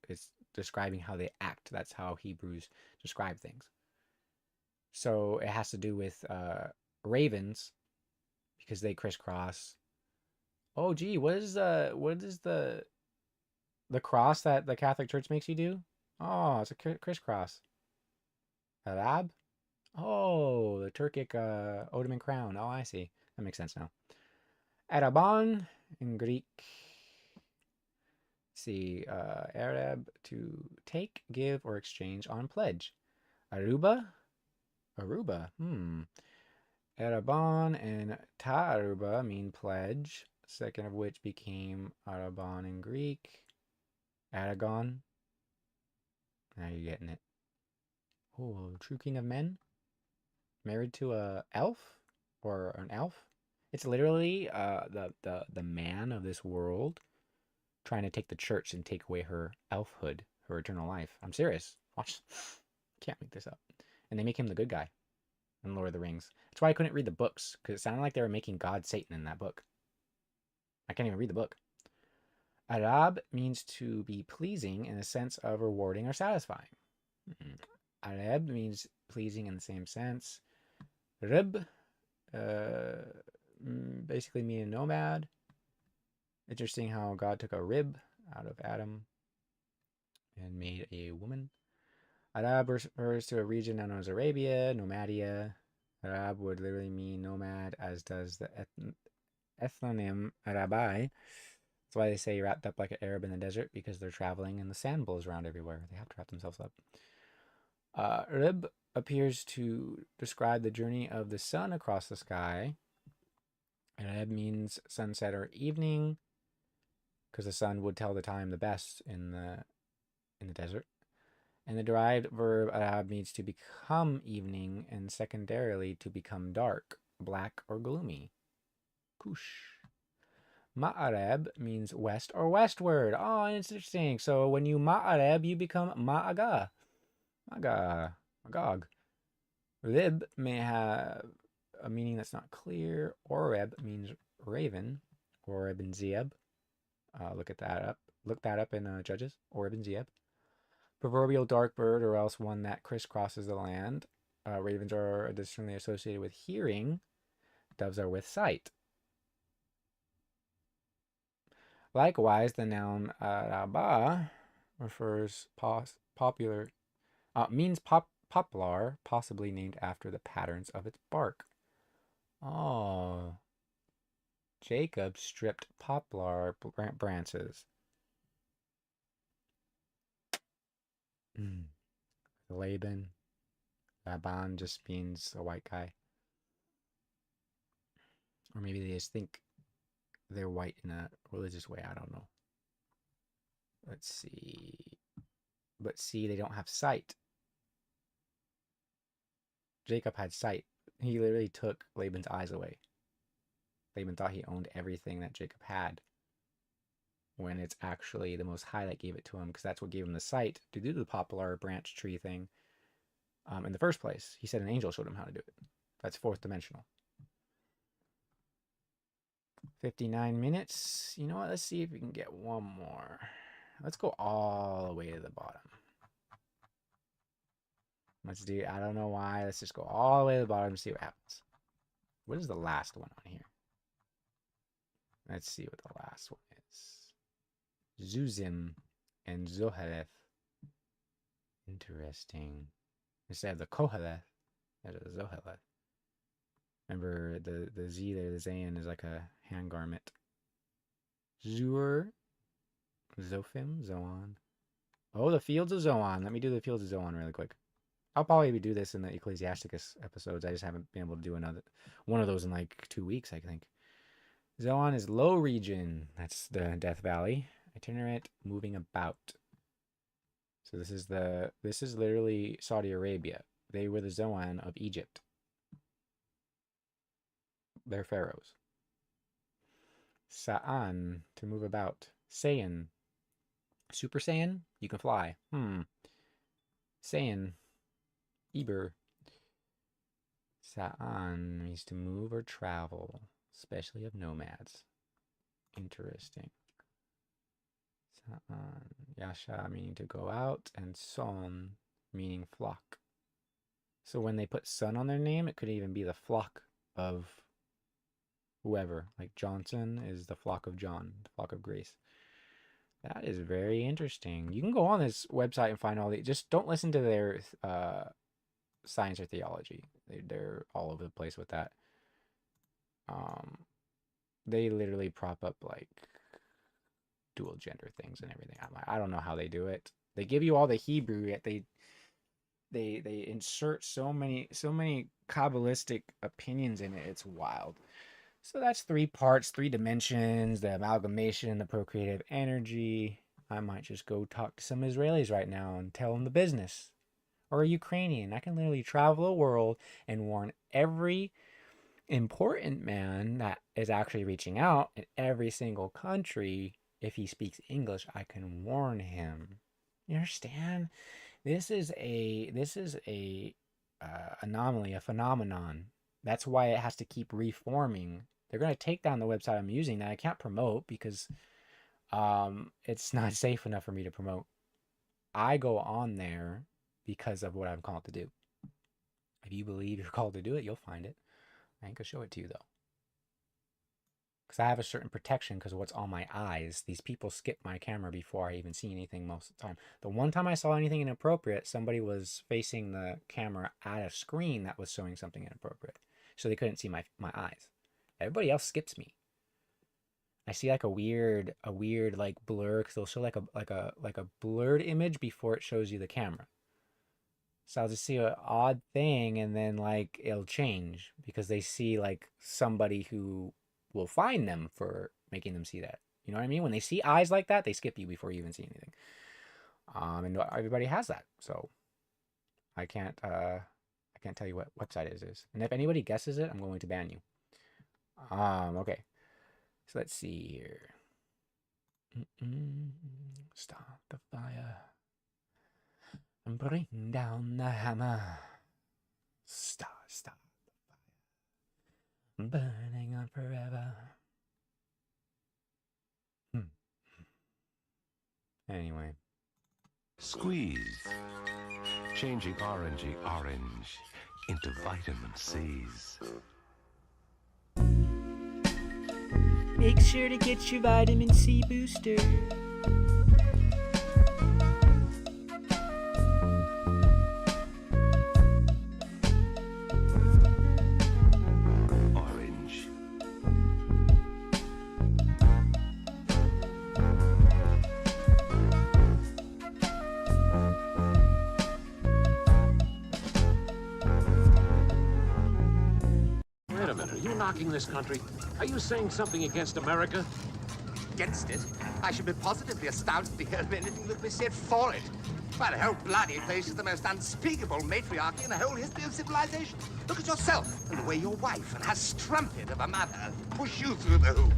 describing how they act. That's how Hebrews describe things. So it has to do with ravens, because they crisscross. Oh, gee, what is the cross that the Catholic Church makes you do? Oh, it's a crisscross. Arab? Oh, the Turkic Ottoman crown. Oh, I see. That makes sense now. Araban in Greek. See, Arab, to take, give, or exchange on pledge. Aruba? Aruba. Araban and Ta'aruba mean pledge, second of which became Araban in Greek. Aragon. Now you're getting it. Oh, true king of men? Married to a elf? Or an elf? It's literally the man of this world trying to take the church and take away her elfhood, her eternal life. I'm serious. Watch. Can't make this up. And they make him the good guy in Lord of the Rings. That's why I couldn't read the books, because it sounded like they were making God Satan in that book. I can't even read the book. Arab means to be pleasing in the sense of rewarding or satisfying. Arab means pleasing in the same sense. Rib, basically meaning nomad. Interesting how God took a rib out of Adam and made a woman. Arab refers to a region known as Arabia, Nomadia. Arab would literally mean nomad, as does the ethnonym Arabai. That's why they say wrapped up like an Arab in the desert, because they're traveling and the sand blows around everywhere. They have to wrap themselves up. Rib appears to describe the journey of the sun across the sky. Rib means sunset or evening, because the sun would tell the time the best in the desert. And the derived verb Arab means to become evening, and secondarily to become dark, black, or gloomy. Kush. Ma'arab means west or westward. Oh, interesting. So when you Ma'arab, you become Ma'aga. Magog. Rib may have a meaning that's not clear. Oreb means raven. Oreb and Zeb. Look that up in Judges. Oreb and Zeb. Proverbial dark bird, or else one that crisscrosses the land. Ravens are additionally associated with hearing. Doves are with sight. Likewise, the noun Araba refers means poplar, possibly named after the patterns of its bark. Oh, Jacob stripped poplar branches. Laban just means a white guy. Or maybe they just think they're white in a religious way. I don't know. Let's see. But see, they don't have sight. Jacob had sight. He literally took Laban's eyes away. Laban thought he owned everything that Jacob had, when it's actually the Most High that gave it to him, because that's what gave him the sight to do the poplar branch tree thing in the first place. He said an angel showed him how to do it. That's fourth dimensional. 59 minutes. You know what? Let's see if we can get one more. Let's go all the way to the bottom. Let's do, I don't know why. Let's just go all the way to the bottom and see what happens. What is the last one on here? Let's see what the last one is. Zuzim and Zoheleth. Interesting. Instead of the Koheleth, there's a Zoheleth. Remember, the Z there, the Zayin, is like a hand garment. Zur, Zophim, Zoan. Oh, the Fields of Zoan. Let me do the Fields of Zoan really quick. I'll probably do this in the Ecclesiasticus episodes. I just haven't been able to do one of those in like 2 weeks, I think. Zoan is low region. That's the Death Valley. Itinerant, moving about. So this is literally Saudi Arabia. They were the Zoan of Egypt. They're pharaohs. Sa'an, to move about. Saiyan, Super Saiyan, you can fly. Saiyan, Eber. Sa'an means to move or travel, especially of nomads. Interesting. Sa'an, Yasha meaning to go out, and Son meaning flock. So when they put son on their name, it could even be the flock of whoever. Like Johnson is the flock of John, the flock of Grace. That is very interesting. You can go on this website and find all the. Just don't listen to their science or theology. They're all over the place with that. They literally prop up like dual gender things and everything. I don't know how they do it. They give you all the Hebrew, yet they insert so many Kabbalistic opinions in it. It's wild. So that's 3 parts, 3 dimensions, the amalgamation, the procreative energy. I might just go talk to some Israelis right now and tell them the business. Or a Ukrainian. I can literally travel the world and warn every important man that is actually reaching out in every single country. If he speaks English, I can warn him. You understand? This is a anomaly, a phenomenon. That's why it has to keep reforming. They're going to take down the website I'm using that I can't promote because it's not safe enough for me to promote. I go on there because of what I'm called to do. If you believe you're called to do it, you'll find it. I ain't going to show it to you, though. Because I have a certain protection because of what's on my eyes. These people skip my camera before I even see anything most of the time. The one time I saw anything inappropriate, somebody was facing the camera at a screen that was showing something inappropriate. So they couldn't see my eyes. Everybody else skips me. I see like a weird like blur because they'll show like a blurred image before it shows you the camera. So I'll just see an odd thing and then like it'll change because they see like somebody who will find them for making them see that. You know what I mean? When they see eyes like that, they skip you before you even see anything. And everybody has that. So I can't tell you what website it is. And if anybody guesses it, I'm going to ban you. Okay. So let's see here. Start the fire. And bring down the hammer. Start the fire. Burning on forever. Anyway. Squeeze. Changing orangey orange into vitamin C's. Make sure to get your vitamin C booster. Orange. Wait a minute, are you knocking this country? Are you saying something against America? Against it? I should be positively astounded to hear of anything that be said for it. Why, the whole bloody place is the most unspeakable matriarchy in the whole history of civilization. Look at yourself and the way your wife and her strumpet of a mother push you through the hoop.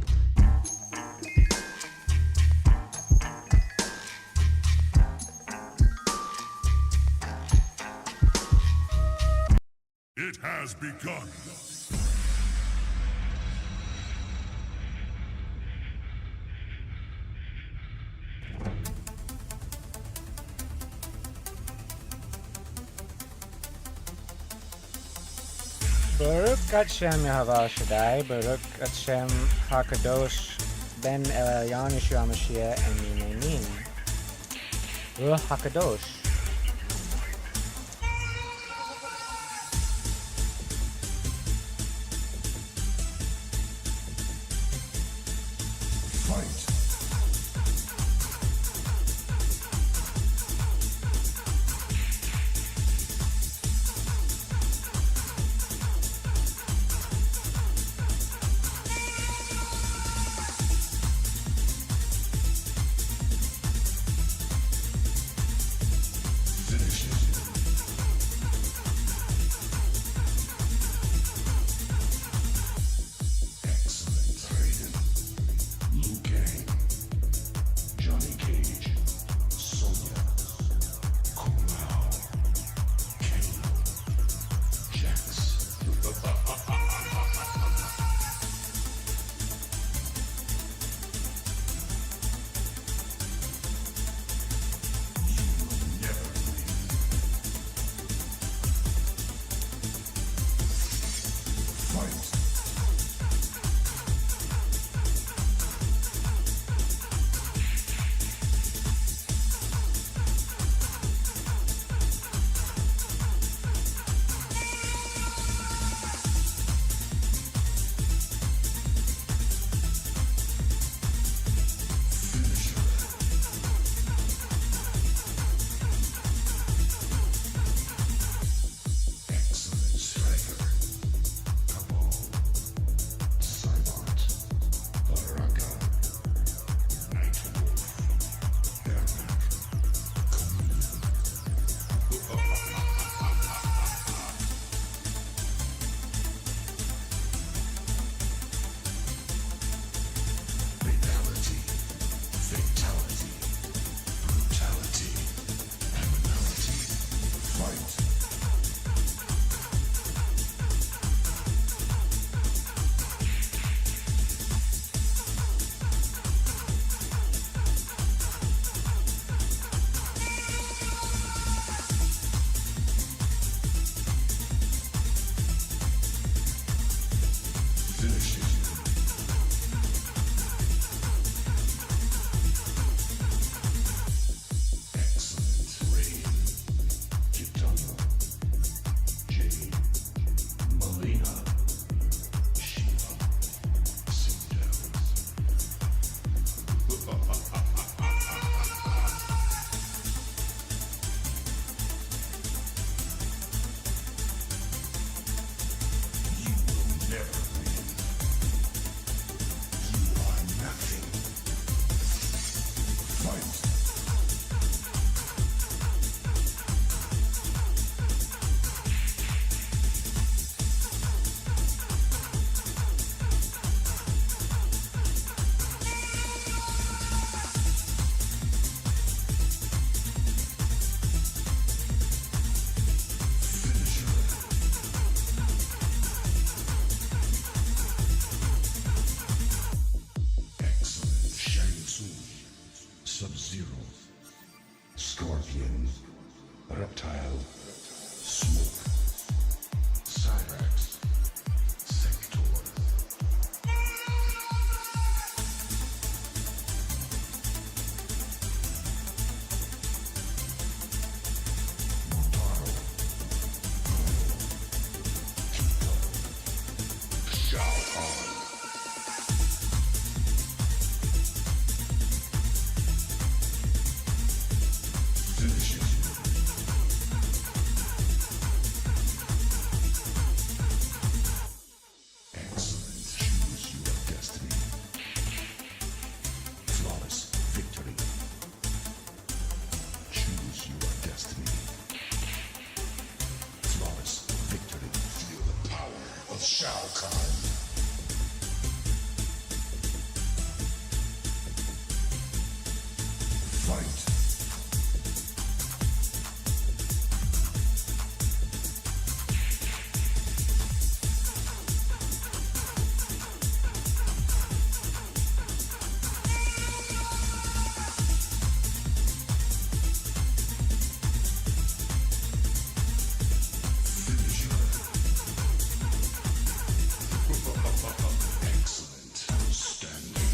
It has begun. Baruch Hashem Yahweh Shaddai, Baruch Hashem HaKadosh, Ben Elyon Yeshua Mashiach, and Yimenin. Ruach HaKadosh. Sub-Zero, Scorpion, Reptile, Smoke, Cyrax, Sector. Motaro, Kito, Shao Kahn. Finish it. Excellent. Choose your destiny. Flawless victory. Choose your destiny. Flawless victory. Feel the power of Shao Kahn. Fight. Finish her. Excellent. Outstanding.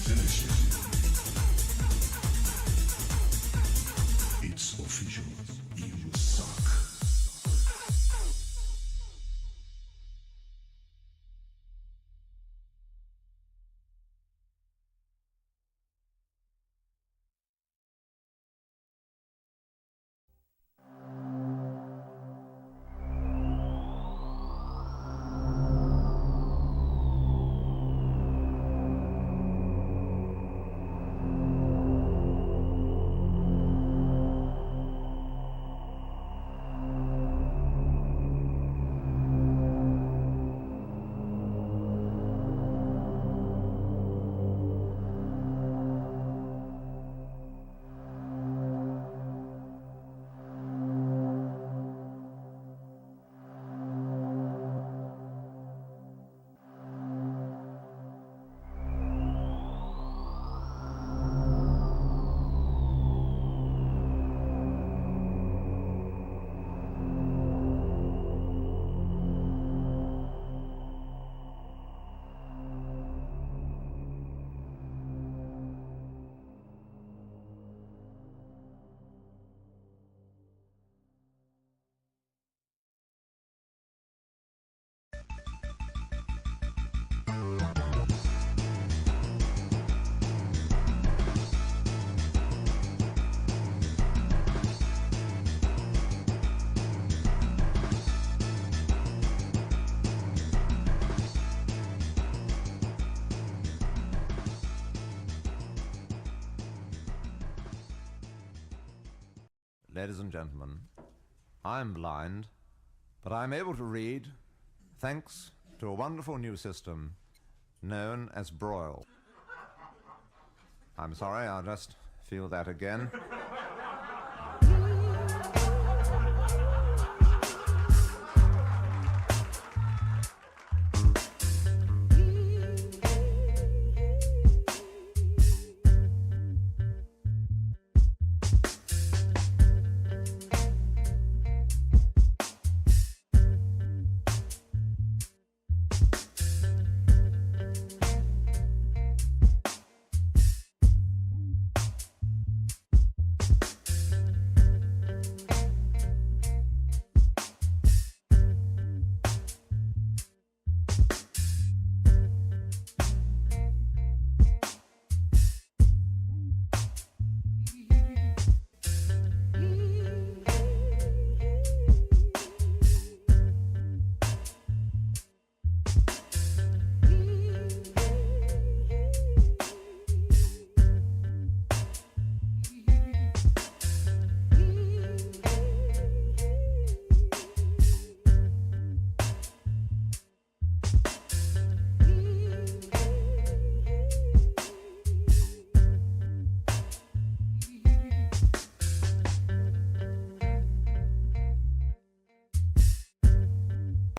Finish it. It's official. You suck. Ladies and gentlemen, I'm blind, but I'm able to read thanks to a wonderful new system known as Broil. I'm sorry, I'll just feel that again.